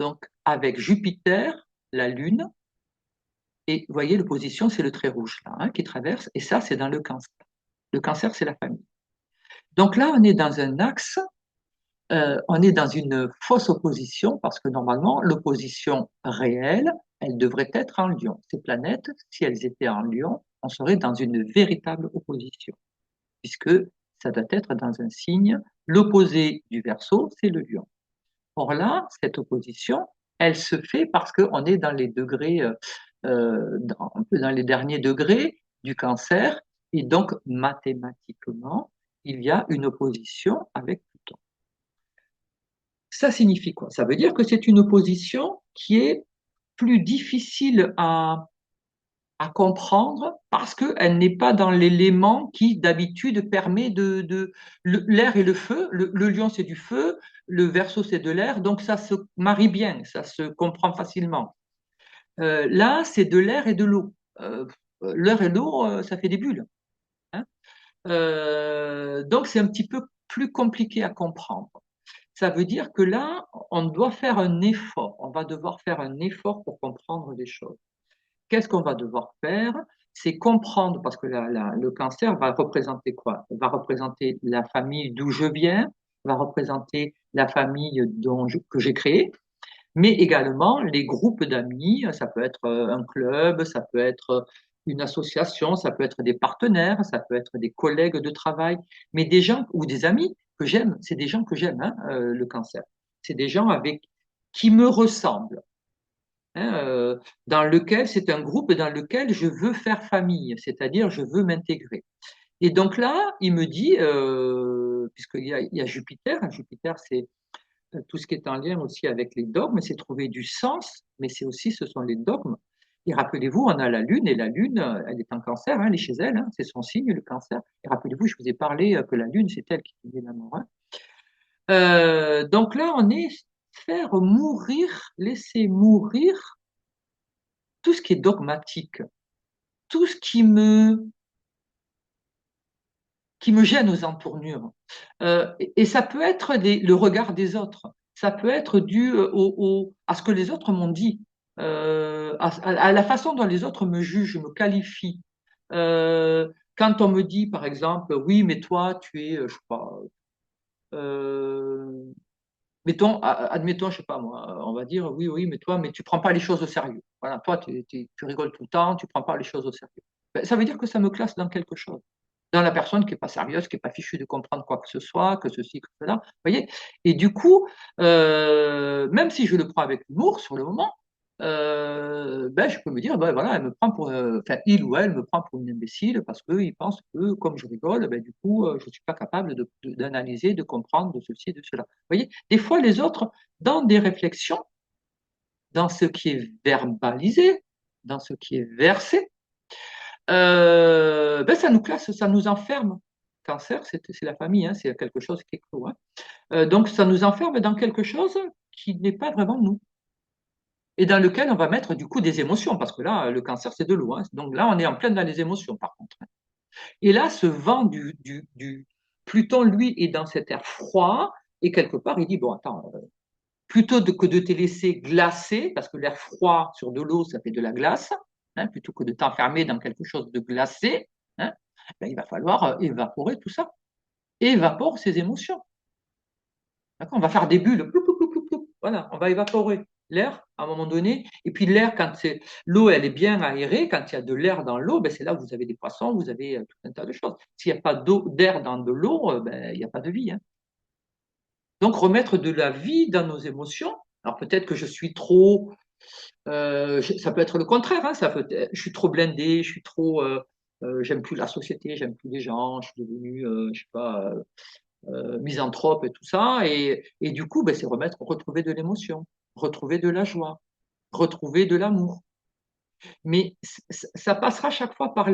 donc avec Jupiter, la Lune, et vous voyez, l'opposition, c'est le trait rouge là, hein, qui traverse, et ça, c'est dans le Cancer. Le Cancer, c'est la famille. Donc là, on est dans un axe, on est dans une fausse opposition, parce que normalement, l'opposition réelle, elle devrait être en Lion. Ces planètes, si elles étaient en Lion, on serait dans une véritable opposition, puisque ça doit être dans un signe. L'opposé du Verseau, c'est le Lion. Or là, cette opposition, elle se fait parce qu'on est dans les degrés, un peu dans les derniers degrés du Cancer, et donc mathématiquement, il y a une opposition avec Pluton. Ça signifie quoi? Ça veut dire que c'est une opposition qui est plus difficile à comprendre parce qu'elle n'est pas dans l'élément qui d'habitude permet l'air et le feu. Le lion, c'est du feu, le verso, c'est de l'air, donc ça se marie bien, ça se comprend facilement. Là, c'est de l'air et de l'eau. L'air et l'eau, ça fait des bulles, hein. Donc c'est un petit peu plus compliqué à comprendre. Ça veut dire que là, on doit faire un effort, on va devoir faire un effort pour comprendre les choses. Qu'est-ce qu'on va devoir faire? C'est comprendre, parce que le cancer va représenter quoi? Il va représenter la famille d'où je viens, va représenter la famille que j'ai créée, mais également les groupes d'amis. Ça peut être un club, ça peut être une association, ça peut être des partenaires, ça peut être des collègues de travail, mais des gens ou des amis que j'aime. C'est des gens que j'aime, hein, le cancer. C'est des gens avec qui me ressemblent, hein, c'est un groupe dans lequel je veux faire famille, c'est-à-dire je veux m'intégrer. Et donc là, il me dit, il y a Jupiter, hein, Jupiter c'est tout ce qui est en lien aussi avec les dogmes, c'est trouver du sens, mais c'est aussi, ce sont les dogmes. Et rappelez-vous, on a la Lune, et la Lune, elle est en cancer, hein, elle est chez elle, hein, c'est son signe, le cancer. Et rappelez-vous, je vous ai parlé que la Lune, c'est elle qui est l'amour, hein. Donc là, on est faire mourir, laisser mourir tout ce qui est dogmatique, tout ce qui me gêne aux entournures. Et ça peut être le regard des autres. Ça peut être dû à ce que les autres m'ont dit. à la façon dont les autres me jugent, me qualifient. Quand on me dit, par exemple, oui, mais toi, tu es, je sais pas, euh, admettons, je sais pas moi, on va dire, oui, oui, mais toi, mais tu prends pas les choses au sérieux. Voilà, toi, tu rigoles tout le temps, tu prends pas les choses au sérieux. Ben, ça veut dire que ça me classe dans quelque chose. Dans la personne qui est pas sérieuse, qui est pas fichue de comprendre quoi que ce soit, que ceci, que cela. Vous voyez? Et du coup, même si je le prends avec humour sur le moment, ben, je peux me dire, ben voilà, elle me prend pour, enfin, il ou elle me prend pour une imbécile parce qu'il pense que, comme je rigole, ben, du coup, je suis pas capable d'analyser, de comprendre de ceci, de cela. Vous voyez? Des fois, les autres, dans des réflexions, dans ce qui est verbalisé, dans ce qui est versé, ben ça nous classe, ça nous enferme. Cancer, c'est la famille, hein, c'est quelque chose qui est clos. Hein. Donc, ça nous enferme dans quelque chose qui n'est pas vraiment nous. Et dans lequel on va mettre du coup des émotions, parce que là, le cancer, c'est de l'eau. Hein. Donc là, on est en plein dans les émotions, par contre. Hein. Et là, ce vent du Pluton, lui, est dans cet air froid, et quelque part, il dit, bon, attends, plutôt que de te laisser glacer, parce que l'air froid sur de l'eau, ça fait de la glace, hein, plutôt que de t'enfermer dans quelque chose de glacé, hein, ben, il va falloir évaporer tout ça. Évapore ses émotions. D'accord. On va faire des bulles. Ploup, ploup, ploup, ploup, ploup. Voilà, on va évaporer l'air à un moment donné. Et puis l'air, quand c'est l'eau, elle est bien aérée. Quand il y a de l'air dans l'eau, ben, c'est là où vous avez des poissons, vous avez tout un tas de choses. S'il n'y a pas d'air dans de l'eau, ben, il n'y a pas de vie. Hein. Donc remettre de la vie dans nos émotions. Alors peut-être que je suis trop ça peut être le contraire, hein, je suis trop blindé, je suis trop, j'aime plus la société, j'aime plus les gens, je suis devenu, je sais pas, misanthrope et tout ça, et du coup, ben, c'est retrouver de l'émotion, retrouver de la joie, retrouver de l'amour. Mais ça passera chaque fois par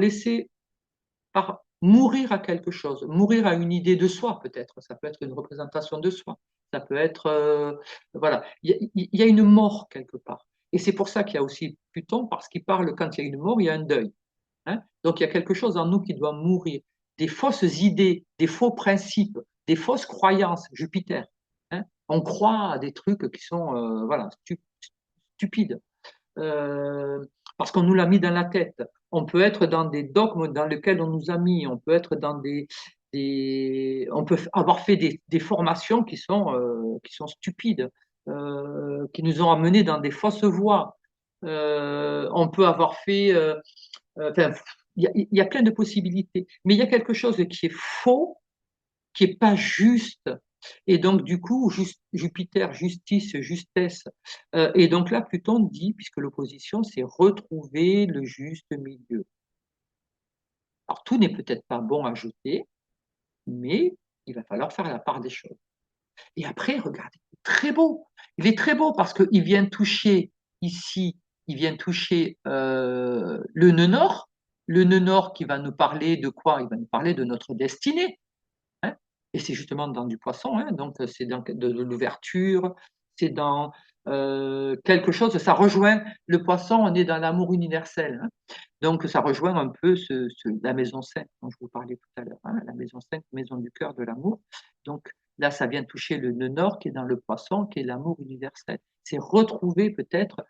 mourir à quelque chose, mourir à une idée de soi peut-être. Ça peut être une représentation de soi. Ça peut être, voilà, il y a une mort quelque part. Et c'est pour ça qu'il y a aussi Pluton, parce qu'il parle, quand il y a une mort, il y a un deuil. Hein. Donc il y a quelque chose en nous qui doit mourir. Des fausses idées, des faux principes, des fausses croyances, Jupiter. Hein. On croit à des trucs qui sont voilà, stupides parce qu'on nous l'a mis dans la tête. On peut être dans des dogmes dans lesquels on nous a mis, on peut être dans on peut avoir fait des formations qui sont stupides, qui nous ont amenés dans des fausses voies. On peut avoir fait, enfin, il y a plein de possibilités, mais il y a quelque chose qui est faux, qui est pas juste. Et donc, du coup, Jupiter, justice, justesse. Et donc là, Pluton dit, puisque l'opposition, c'est retrouver le juste milieu. Alors, tout n'est peut-être pas bon à jeter, mais il va falloir faire la part des choses. Et après, regardez, il est très beau. Il est très beau parce qu'il vient toucher ici, il vient toucher le nœud nord. Le nœud nord qui va nous parler de quoi? Il va nous parler de notre destinée. Hein. Et c'est justement dans du poisson, hein, donc c'est dans de l'ouverture, c'est dans quelque chose, ça rejoint le poisson, on est dans l'amour universel. Hein. Donc ça rejoint un peu la maison 5 dont je vous parlais tout à l'heure, hein, la maison 5, maison du cœur de l'amour. Donc là, ça vient toucher le nœud nord qui est dans le poisson, qui est l'amour universel. C'est retrouver peut-être,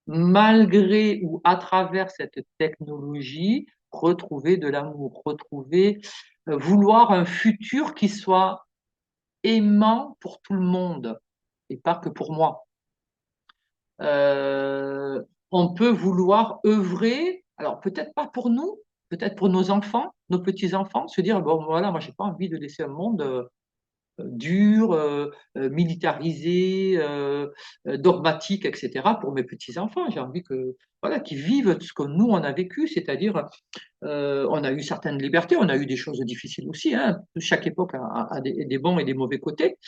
malgré ou à travers cette technologie, retrouver de l'amour, retrouver, vouloir un futur qui soit aimant pour tout le monde et pas que pour moi. Euh, on peut vouloir œuvrer, alors peut-être pas pour nous, peut-être pour nos enfants, nos petits-enfants, se dire, bon voilà, moi j'ai pas envie de laisser un monde dur, militarisé, dogmatique, etc. pour mes petits-enfants. J'ai envie voilà, qu'ils vivent ce que nous, on a vécu, c'est-à-dire on a eu certaines libertés, on a eu des choses difficiles aussi. Hein. Chaque époque a des bons et des mauvais côtés.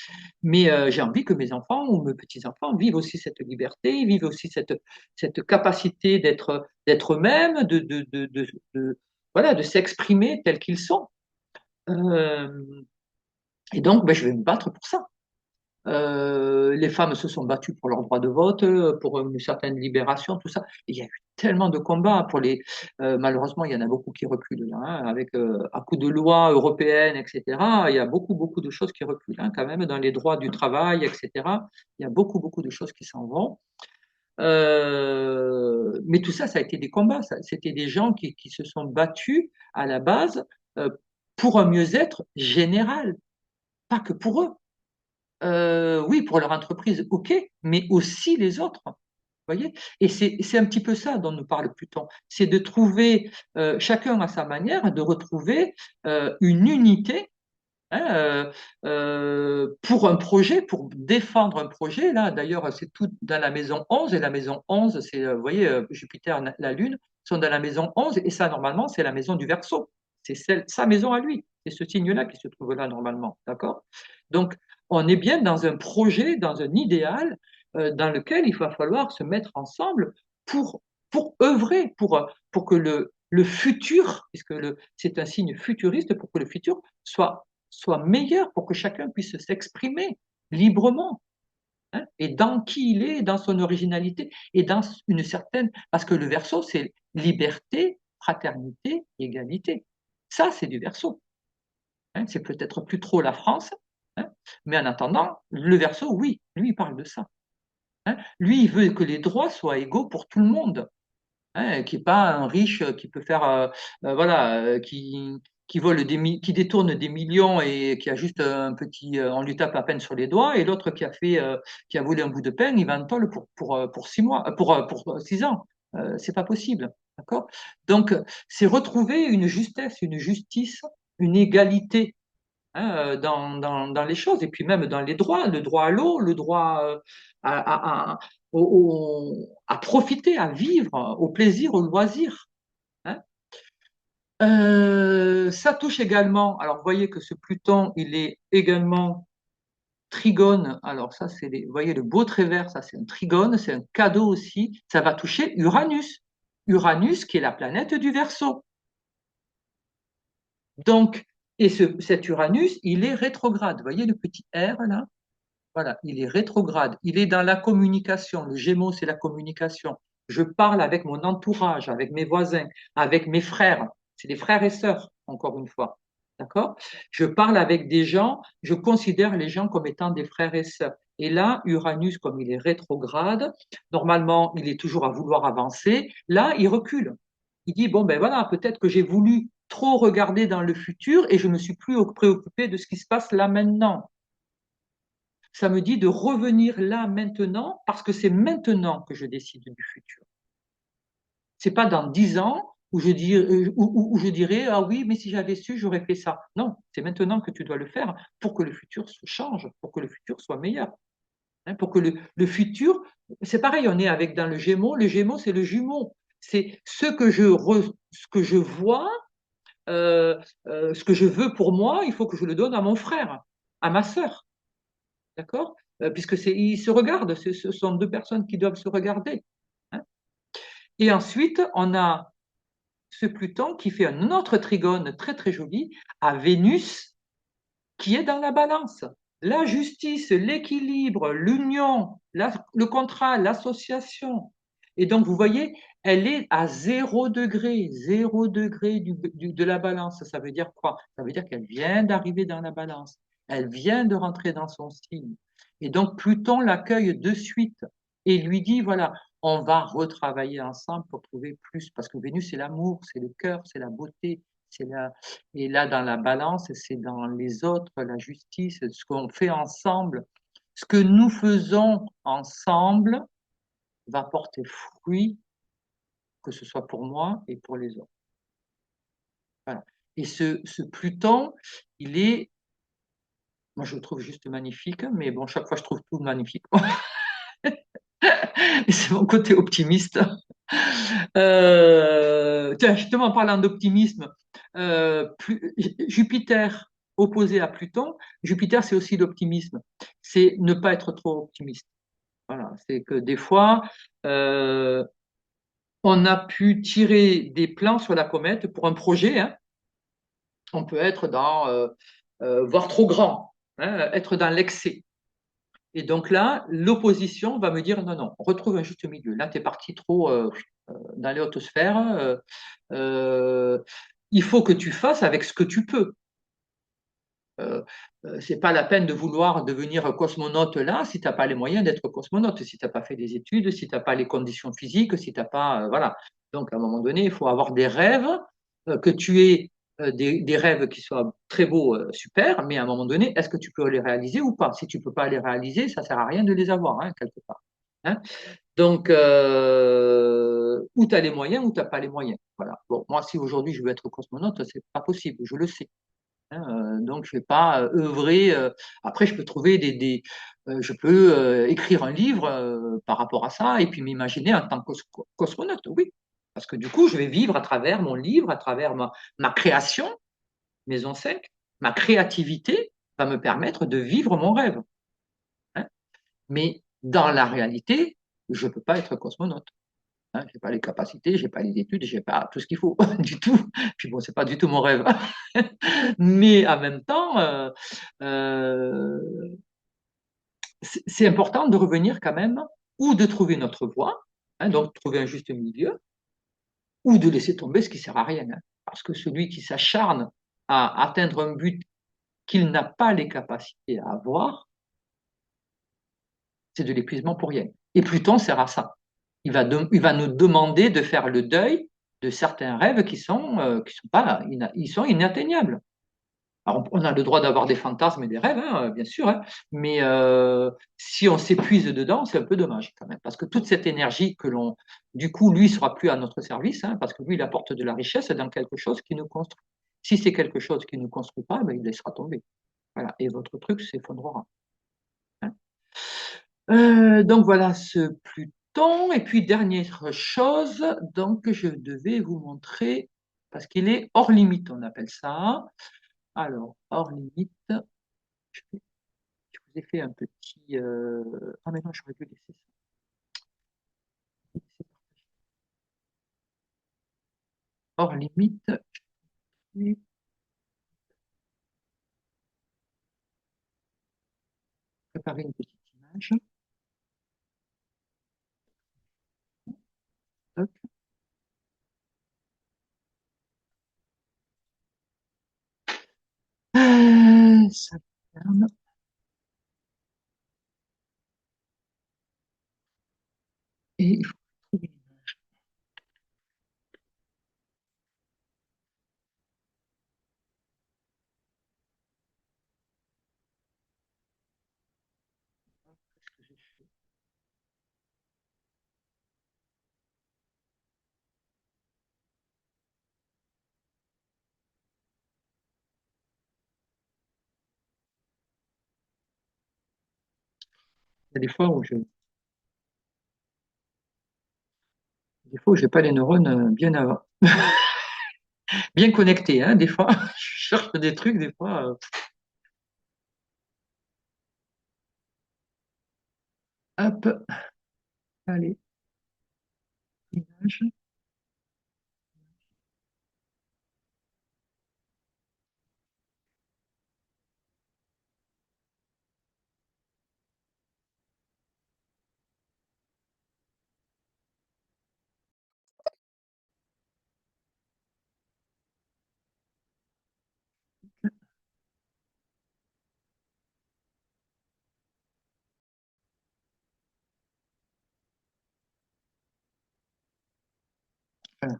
Mais j'ai envie que mes enfants ou mes petits-enfants vivent aussi cette liberté, vivent aussi cette capacité d'être eux-mêmes, voilà, de s'exprimer tels qu'ils sont. Euh, et donc, ben, je vais me battre pour ça. Les femmes se sont battues pour leur droit de vote, pour une certaine libération, tout ça. Et il y a eu tellement de combats pour malheureusement, il y en a beaucoup qui reculent là, hein, avec à coup de loi européenne, etc. Il y a beaucoup de choses qui reculent hein, quand même dans les droits du travail, etc. Il y a beaucoup de choses qui s'en vont. Mais tout ça, ça a été des combats. C'était des gens qui se sont battus à la base euh, pour un mieux-être général, pas que pour eux. Oui, pour leur entreprise, ok, mais aussi les autres. Voyez? Et c'est un petit peu ça dont nous parle Pluton. C'est de trouver, chacun à sa manière, de retrouver une unité, hein, pour un projet, pour défendre un projet. Là, d'ailleurs, c'est tout dans la maison 11, et la maison 11, c'est, vous voyez, Jupiter, la Lune, sont dans la maison 11, et ça, normalement, c'est la maison du Verseau. C'est sa maison à lui. C'est ce signe-là qui se trouve là, normalement. D'accord? Donc, on est bien dans un projet, dans un idéal, dans lequel il va falloir se mettre ensemble pour, pour œuvrer, pour que le futur, puisque c'est un signe futuriste, pour que le futur soit meilleur, pour que chacun puisse s'exprimer librement, hein, et dans qui il est, dans son originalité, et dans une certaine... Parce que le Verseau, c'est liberté, fraternité, égalité. Ça, c'est du Verseau. Hein, c'est peut-être plus trop la France, hein, mais en attendant, le Verseau, oui, lui, il parle de ça. Hein. Lui, il veut que les droits soient égaux pour tout le monde, hein, qui n'est pas un riche qui peut faire, voilà, qui vole qui détourne des millions et qui a juste un petit, on lui tape à peine sur les doigts, et l'autre qui a volé un bout de pain, il va en tôle pour 6 mois, pour 6 ans. C'est pas possible, d'accord? Donc, c'est retrouver une justesse, une justice, une égalité, hein, dans les choses, et puis même dans les droits, le droit à l'eau, le droit à profiter, à vivre, au plaisir, au loisir. Hein. Ça touche également, alors vous voyez que ce Pluton, il est également trigone, alors ça c'est, vous voyez le beau trait vert, ça c'est un trigone, c'est un cadeau aussi, ça va toucher Uranus. Uranus qui est la planète du Verseau. Donc, et cet Uranus, il est rétrograde. Vous voyez le petit R là? Voilà, il est rétrograde. Il est dans la communication. Le Gémeaux, c'est la communication. Je parle avec mon entourage, avec mes voisins, avec mes frères. C'est des frères et sœurs, encore une fois. D'accord? Je parle avec des gens, je considère les gens comme étant des frères et sœurs. Et là, Uranus, comme il est rétrograde, normalement, il est toujours à vouloir avancer. Là, il recule. Il dit, bon, ben voilà, peut-être que j'ai voulu trop regarder dans le futur et je me suis plus préoccupé de ce qui se passe là maintenant. Ça me dit de revenir là maintenant parce que c'est maintenant que je décide du futur. C'est pas dans 10 ans où je dirais ah oui, mais si j'avais su, j'aurais fait ça. Non, c'est maintenant que tu dois le faire pour que le futur se change, pour que le futur soit meilleur. Hein, pour que le futur, c'est pareil, on est avec dans le Gémeaux. Le Gémeaux, c'est le jumeau. C'est ce que je vois, ce que je veux pour moi, il faut que je le donne à mon frère, à ma sœur. D'accord? Puisque ils se regardent, ce sont deux personnes qui doivent se regarder. Hein. Et ensuite, on a ce Pluton qui fait un autre trigone très très joli à Vénus qui est dans la balance. La justice, l'équilibre, l'union, le contrat, l'association. Et donc, vous voyez, elle est à 0 degré, 0 degré de la balance. Ça veut dire quoi? Ça veut dire qu'elle vient d'arriver dans la balance. Elle vient de rentrer dans son signe. Et donc, Pluton l'accueille de suite et lui dit, voilà, on va retravailler ensemble pour trouver plus. Parce que Vénus, c'est l'amour, c'est le cœur, c'est la beauté, c'est la, et là, dans la balance, c'est dans les autres, la justice, ce qu'on fait ensemble. Ce que nous faisons ensemble va porter fruit, que ce soit pour moi et pour les autres. Voilà. Et ce Pluton, il est, moi je le trouve juste magnifique, mais bon, chaque fois je trouve tout magnifique. C'est mon côté optimiste. Tiens, justement, en parlant d'optimisme, Jupiter opposé à Pluton, Jupiter, c'est aussi l'optimisme. C'est ne pas être trop optimiste. Voilà, c'est que des fois, euh, on a pu tirer des plans sur la comète pour un projet. Hein. On peut être dans, voire trop grand, hein, être dans l'excès. Et donc là, l'opposition va me dire non, non, retrouve un juste milieu. Là, tu es parti trop dans les hautes sphères. Euh, il faut que tu fasses avec ce que tu peux. Euh, c'est pas la peine de vouloir devenir cosmonaute là si tu n'as pas les moyens d'être cosmonaute, si tu n'as pas fait des études, si tu n'as pas les conditions physiques, si tu n'as pas. Voilà. Donc, à un moment donné, il faut avoir des rêves, que tu aies des rêves qui soient très beaux, super, mais à un moment donné, est-ce que tu peux les réaliser ou pas? Si tu ne peux pas les réaliser, ça ne sert à rien de les avoir, hein, quelque part. Hein. Donc, ou tu as les moyens ou tu n'as pas les moyens. Voilà. Bon, moi, si aujourd'hui je veux être cosmonaute, c'est pas possible, je le sais. Hein. Donc, je ne vais pas œuvrer. Après, je peux trouver je peux écrire un livre par rapport à ça et puis m'imaginer en tant que cosmonaute, oui. Parce que du coup, je vais vivre à travers mon livre, à travers ma création, Maison 5, ma créativité va me permettre de vivre mon rêve. Hein. Mais dans la réalité, je ne peux pas être cosmonaute. Hein, j'ai pas les capacités, j'ai pas les études, j'ai pas tout ce qu'il faut du tout. Puis bon, c'est pas du tout mon rêve. Mais en même temps, euh, c'est important de revenir quand même ou de trouver notre voie, hein, donc trouver un juste milieu, ou de laisser tomber ce qui sert à rien. Hein. Parce que celui qui s'acharne à atteindre un but qu'il n'a pas les capacités à avoir, c'est de l'épuisement pour rien. Et Pluton sert à ça. Il va nous demander de faire le deuil de certains rêves qui sont pas, ils sont inatteignables. Alors, on a le droit d'avoir des fantasmes et des rêves, hein, bien sûr, hein, mais si on s'épuise dedans, c'est un peu dommage quand même, parce que toute cette énergie du coup, lui, sera plus à notre service, hein, parce que lui, il apporte de la richesse dans quelque chose qui nous construit. Si c'est quelque chose qui ne nous construit pas, ben, il laissera tomber. Voilà. Et votre truc s'effondrera. Hein. Donc voilà ce Pluton. Et puis dernière chose, donc je devais vous montrer, parce qu'il est hors limite, on appelle ça. Alors, hors limite, je, je vous ai fait un petit. Ah mais non, j'aurais dû laisser ça. Hors limite, je vais préparer une petite image. Hop. Ça ferme. Et il faut trouver une image. Qu'est-ce que j'ai fait? Il y a des fois où j'ai pas les neurones bien connectés. Hein, des fois, je cherche des trucs, des fois. Hop, allez, image. Voilà.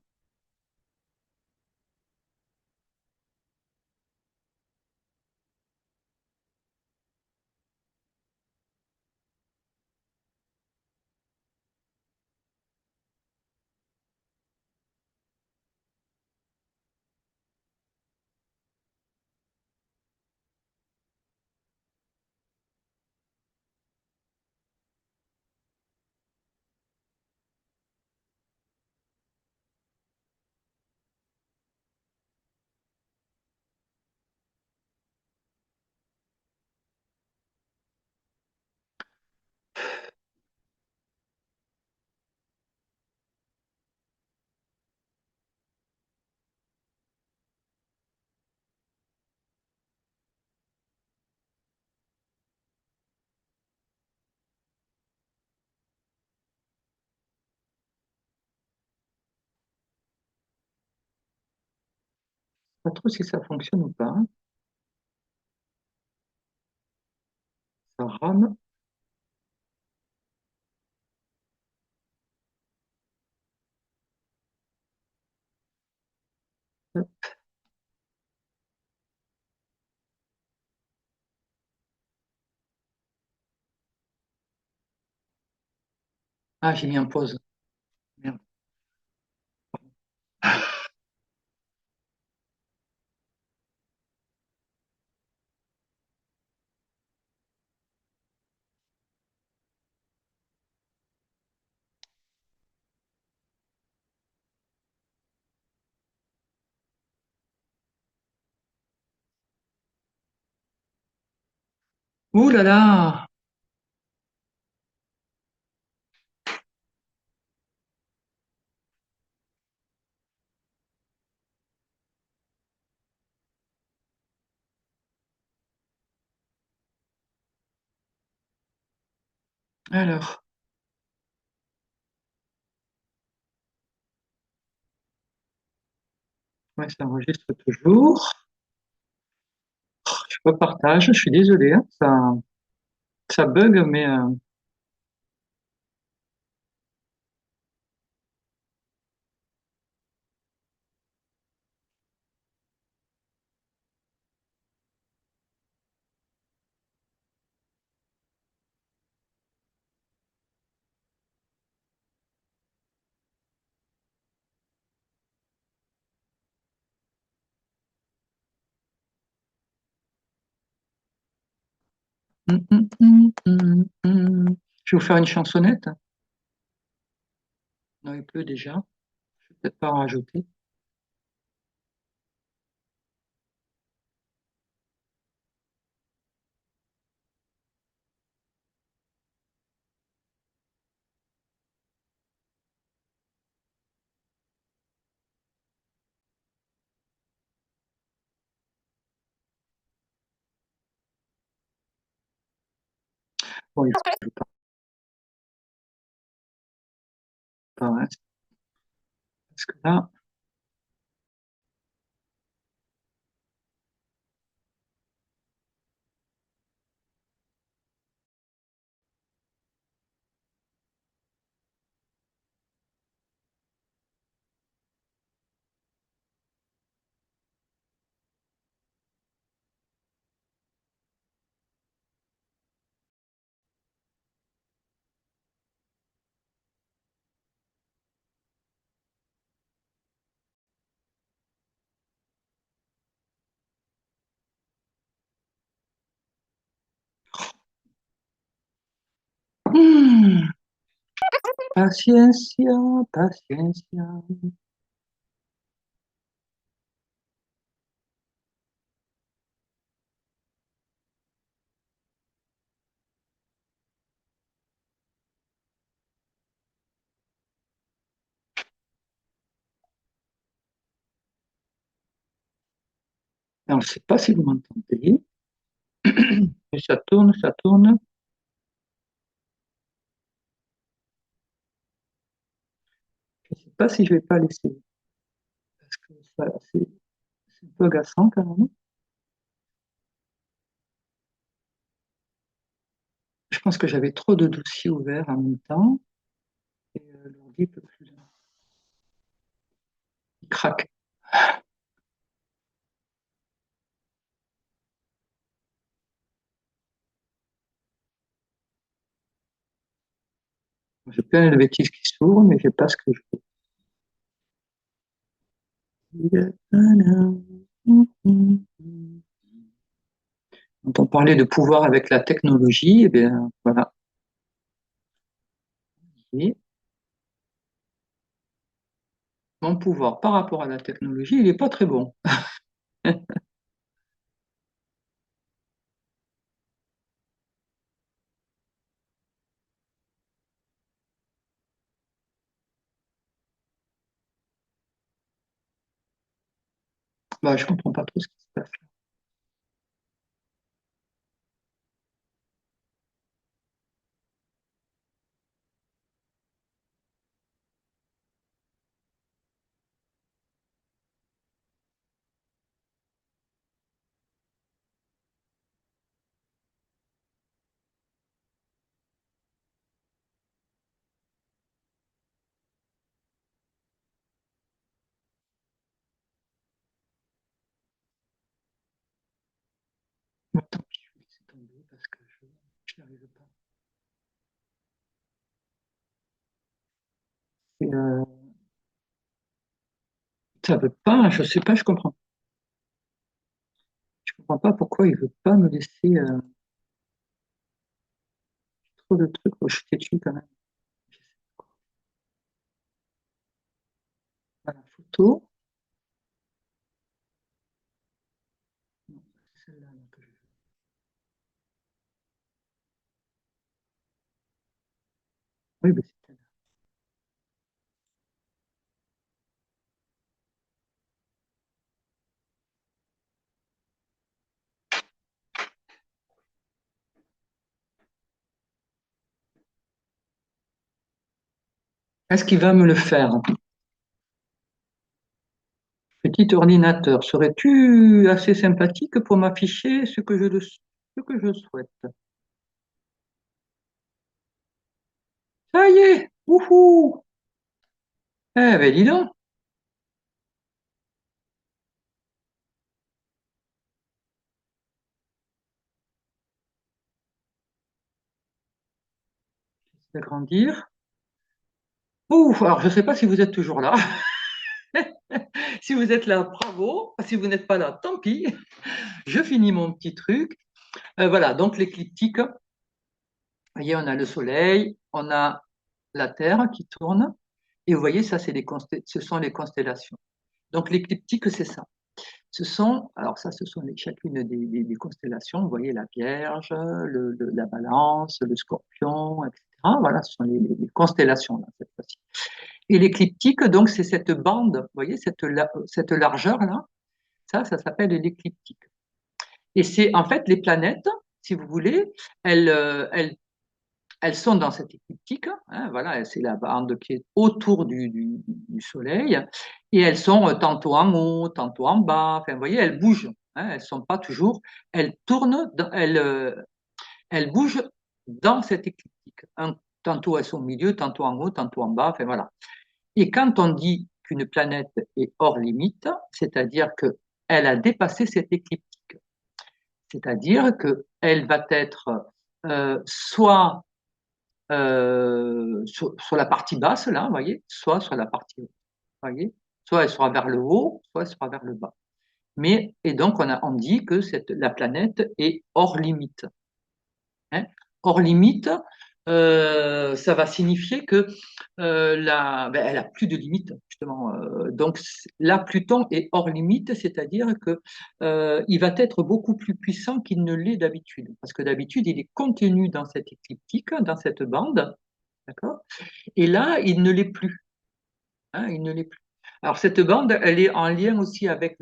Pas trop si ça fonctionne ou pas. Hein. ça rame. Hop. Ah, j'ai mis en pause. Merde. Ouh là là! Alors, ouais, ça enregistre toujours. Je repartage, je suis désolé, hein, ça bug, mais Je vais vous faire une chansonnette. Non, il pleut déjà. Je vais peut-être pas en rajouter. Bon, il pleut pas, hein, parce que là, hum, paciencia, paciencia. Alors, je ne sais pas si vous m'entendez, mais ça tourne, ça tourne. Je ne sais pas si je vais pas laisser, parce que c'est un peu agaçant quand même. Je pense que j'avais trop de dossiers ouverts en même temps, et l'ordi peut plus. Il craque. J'ai plein de bêtises qui s'ouvrent, mais je sais pas ce que je veux. Quand on parlait de pouvoir avec la technologie, eh bien, voilà. Et mon pouvoir par rapport à la technologie, il n'est pas très bon. Bah, je comprends pas trop ce qui se passe. Bon, tant pis, je vais laisser tomber parce que je n'arrive pas. Et, ça veut pas, je sais pas, je comprends. Je comprends pas pourquoi il veut pas me laisser trop de trucs. Faut jeter dessus quand même. Voilà, photo. Non, c'est celle-là là, que je veux. Oui, mais c'est celle-là. Est-ce qu'il va me le faire? Petit ordinateur, serais-tu assez sympathique pour m'afficher ce que je souhaite? Ça y est, wouhou! Eh ben dis donc, agrandir. Ouf, alors je ne sais pas si vous êtes toujours là. Si vous êtes là, bravo. Si vous n'êtes pas là, tant pis. Je finis mon petit truc. Voilà, donc l'écliptique. Vous voyez, on a le Soleil, on a la Terre qui tourne. Et vous voyez, ça, ce sont les constellations. Donc l'écliptique, c'est ça. Alors ça, ce sont chacune des constellations. Vous voyez la Vierge, la Balance, le Scorpion, etc. Voilà, ce sont les constellations là, cette fois-ci. Et l'écliptique, donc, c'est cette bande, vous voyez, cette largeur-là, ça s'appelle l'écliptique. Et c'est en fait les planètes, si vous voulez, elles, euh, elles, elles sont dans cette écliptique, hein, voilà, c'est la bande qui est autour du Soleil, et elles sont tantôt en haut, tantôt en bas, enfin, vous voyez, elles bougent, hein, elles sont pas toujours, elles tournent, elles bougent dans cette écliptique. Tantôt elles sont au milieu, tantôt en haut, tantôt en bas, enfin voilà. Et quand on dit qu'une planète est hors limite, c'est-à-dire qu'elle a dépassé cette écliptique, c'est-à-dire qu'elle va être soit sur la partie basse, là, vous voyez, soit sur la partie haute, vous voyez, soit elle sera vers le haut, soit elle sera vers le bas. Et donc, on dit que la planète est hors limite. Hein. Hors limite, ça va signifier que elle a plus de limite justement. Donc là, Pluton est hors limite, c'est-à-dire que il va être beaucoup plus puissant qu'il ne l'est d'habitude, parce que d'habitude il est contenu dans cette écliptique, dans cette bande, d'accord? Et là, il ne l'est plus. Hein, il ne l'est plus. Alors cette bande, elle est en lien aussi avec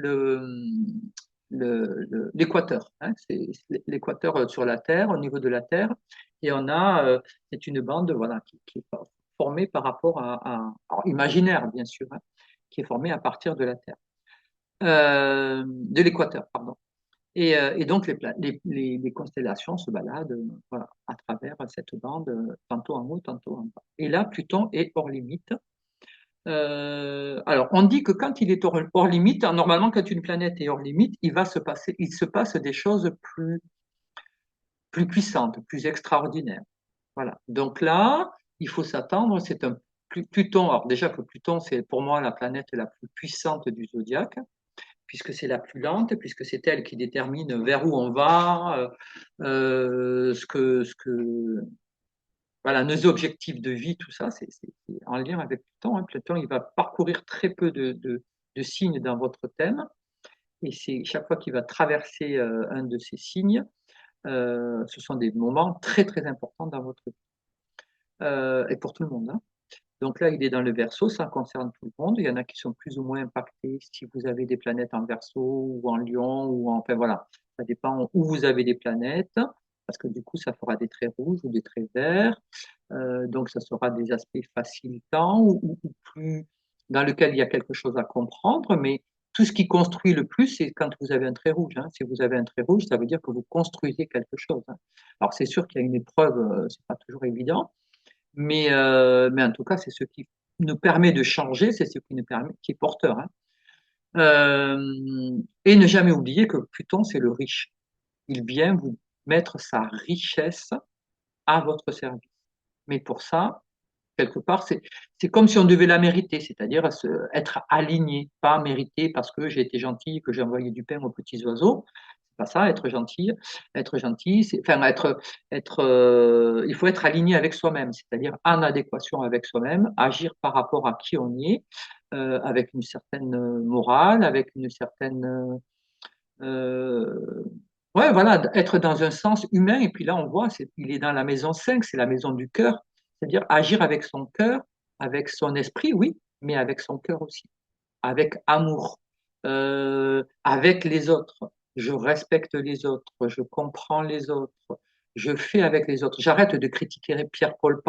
l'équateur. Hein, c'est l'équateur sur la Terre, au niveau de la Terre. Et c'est une bande voilà, qui est formée par rapport alors, imaginaire bien sûr, hein, qui est formée à partir de la Terre, de l'équateur, pardon. Et donc les constellations se baladent voilà, à travers cette bande, tantôt en haut, tantôt en bas. Et là, Pluton est hors limite. Alors, on dit que quand il est hors limite, normalement, quand une planète est hors limite, il se passe des choses plus puissantes, plus extraordinaires. Voilà. Donc là, il faut s'attendre. Pluton. Alors déjà que Pluton, c'est pour moi la planète la plus puissante du zodiaque, puisque c'est la plus lente, puisque c'est elle qui détermine vers où on va, ce que voilà, nos objectifs de vie, tout ça, c'est en lien avec Pluton. Hein. Pluton, il va parcourir très peu de signes dans votre thème. Et c'est chaque fois qu'il va traverser un de ces signes, ce sont des moments très, très importants dans votre vie. Et pour tout le monde. Hein. Donc là, il est dans le Verseau, ça concerne tout le monde. Il y en a qui sont plus ou moins impactés si vous avez des planètes en Verseau ou en Lion enfin voilà, ça dépend où vous avez des planètes, parce que du coup, ça fera des traits rouges ou des traits verts. Donc, ça sera des aspects facilitants ou plus dans lequel il y a quelque chose à comprendre, mais tout ce qui construit le plus, c'est quand vous avez un trait rouge. Hein. Si vous avez un trait rouge, ça veut dire que vous construisez quelque chose. Hein. Alors, c'est sûr qu'il y a une épreuve, c'est pas toujours évident, mais en tout cas, c'est ce qui nous permet de changer, c'est ce qui nous permet, qui est porteur. Hein. Et ne jamais oublier que Pluton, c'est le riche. il vient vous mettre sa richesse à votre service. Mais pour ça, quelque part, c'est comme si on devait la mériter, c'est-à-dire être aligné, pas mériter parce que j'ai été gentil, que j'ai envoyé du pain aux petits oiseaux. C'est pas ça, être gentil. Être gentil, c'est, enfin, il faut être aligné avec soi-même, c'est-à-dire en adéquation avec soi-même, agir par rapport à qui on est, avec une certaine morale, avec une certaine euh, ouais, voilà, être dans un sens humain. Et puis là, on voit, il est dans la maison 5, c'est la maison du cœur. C'est-à-dire agir avec son cœur, avec son esprit, oui, mais avec son cœur aussi, avec amour, avec les autres. Je respecte les autres, je comprends les autres, je fais avec les autres. J'arrête de critiquer Pierre-Paul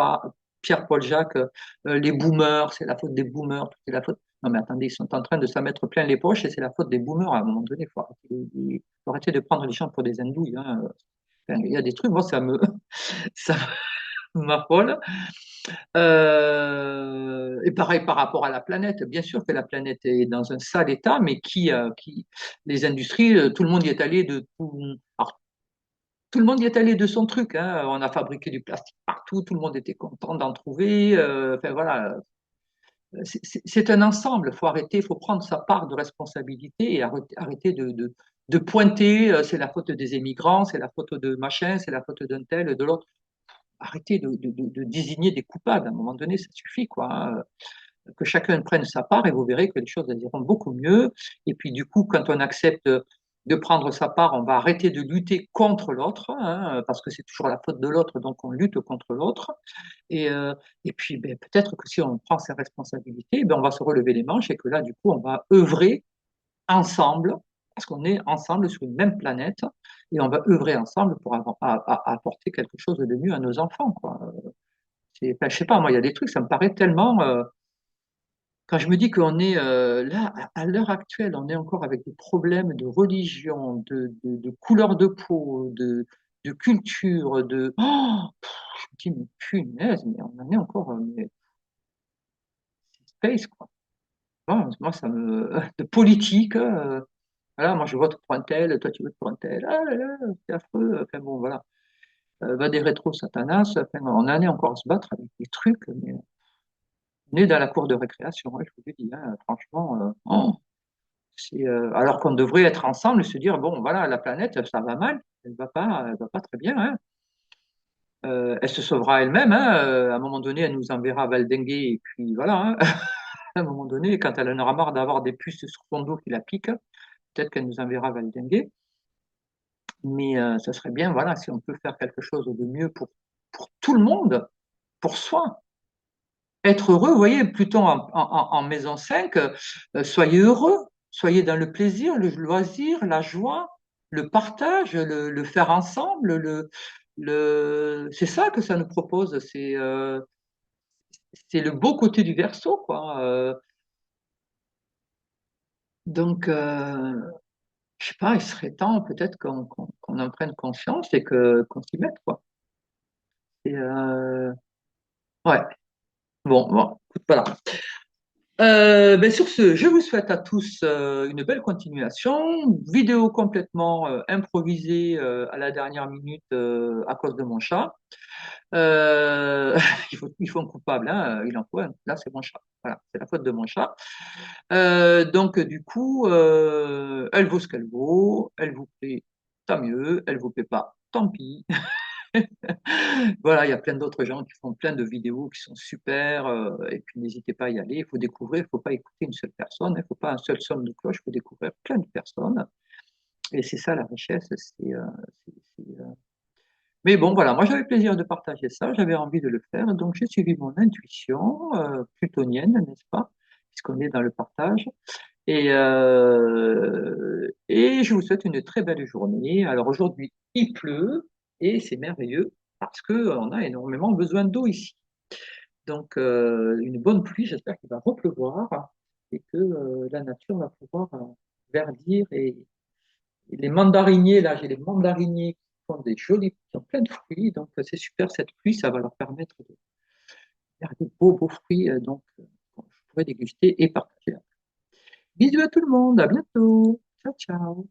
Jacques, les boomers, c'est la faute des boomers, c'est la faute. Non mais attendez, ils sont en train de s'en mettre plein les poches et c'est la faute des boomers à un moment donné. Faut arrêter de prendre les gens pour des andouilles, hein. Enfin, il y a des trucs, moi ça m'affole. Et pareil par rapport à la planète. Bien sûr que la planète est dans un sale état, mais les industries, tout le monde y est allé de tout. Alors, tout le monde y est allé de son truc, hein. On a fabriqué du plastique partout, tout le monde était content d'en trouver. Enfin voilà, c'est un ensemble. Il faut arrêter, il faut prendre sa part de responsabilité et arrêter de pointer. C'est la faute des émigrants, c'est la faute de machin, c'est la faute d'un tel, de l'autre. Arrêtez de désigner des coupables. À un moment donné, ça suffit, quoi, hein. Que chacun prenne sa part et vous verrez que les choses elles iront beaucoup mieux. Et puis du coup, quand on accepte de prendre sa part, on va arrêter de lutter contre l'autre, hein, parce que c'est toujours la faute de l'autre, donc on lutte contre l'autre. Et puis ben, peut-être que si on prend ses responsabilités, ben, on va se relever les manches et que là, du coup, on va œuvrer ensemble, parce qu'on est ensemble sur une même planète, et on va œuvrer ensemble pour apporter quelque chose de mieux à nos enfants, quoi. Enfin, je sais pas, moi, il y a des trucs, ça me paraît tellement. Quand je me dis qu'on est là, à l'heure actuelle, on est encore avec des problèmes de religion, de couleur de peau, de culture, je me dis, mais punaise, mais on en est encore, mais space, quoi. Moi, ça me, de politique, voilà, moi je vote pour un tel, toi tu votes pour un tel, ah là là, c'est affreux, enfin bon, voilà. Va des rétro Satanas, enfin, on en est encore à se battre avec des trucs, mais on est dans la cour de récréation, hein, je vous le dis, hein, franchement, alors qu'on devrait être ensemble et se dire, bon, voilà, la planète, ça va mal, elle va pas très bien, hein. Elle se sauvera elle-même, hein. À un moment donné, elle nous enverra Valdingue et puis voilà, hein. À un moment donné, quand elle en aura marre d'avoir des puces sur son dos qui la piquent, peut-être qu'elle nous enverra Valdingue. Mais ça serait bien, voilà, si on peut faire quelque chose de mieux pour tout le monde, pour soi. Être heureux, vous voyez, plutôt en maison 5, soyez heureux, soyez dans le plaisir, le loisir, la joie, le partage, le faire ensemble. C'est ça que ça nous propose, c'est le beau côté du verso, quoi. Donc, je sais pas, il serait temps peut-être qu'on en prenne conscience et qu'on s'y mette, quoi. Et, ouais, bon, écoute, voilà. Ben sur ce, je vous souhaite à tous une belle continuation. Vidéo complètement improvisée à la dernière minute à cause de mon chat. Euh, il faut un coupable, hein, il en faut un. Là, c'est mon chat. Voilà, c'est la faute de mon chat. Donc, du coup, elle vaut ce qu'elle vaut. Elle vous plaît, tant mieux. Elle vous plaît pas, tant pis. Voilà, il y a plein d'autres gens qui font plein de vidéos qui sont super, et puis n'hésitez pas à y aller. Il faut découvrir, il ne faut pas écouter une seule personne, il ne faut pas un seul son de cloche, il faut découvrir plein de personnes. Et c'est ça la richesse. Mais bon, voilà, moi j'avais plaisir de partager ça, j'avais envie de le faire, donc j'ai suivi mon intuition plutonienne, n'est-ce pas, puisqu'on est dans le partage. Et je vous souhaite une très belle journée. Alors aujourd'hui, il pleut et c'est merveilleux parce qu'on a énormément besoin d'eau ici. Donc une bonne pluie, j'espère qu'il va repleuvoir et que la nature va pouvoir verdir. Et les mandariniers, là, j'ai les mandariniers qui font des jolis, qui ont plein de fruits. Donc c'est super, cette pluie, ça va leur permettre de faire des beaux fruits je pourrais déguster et partager. Bisous à tout le monde, à bientôt. Ciao, ciao.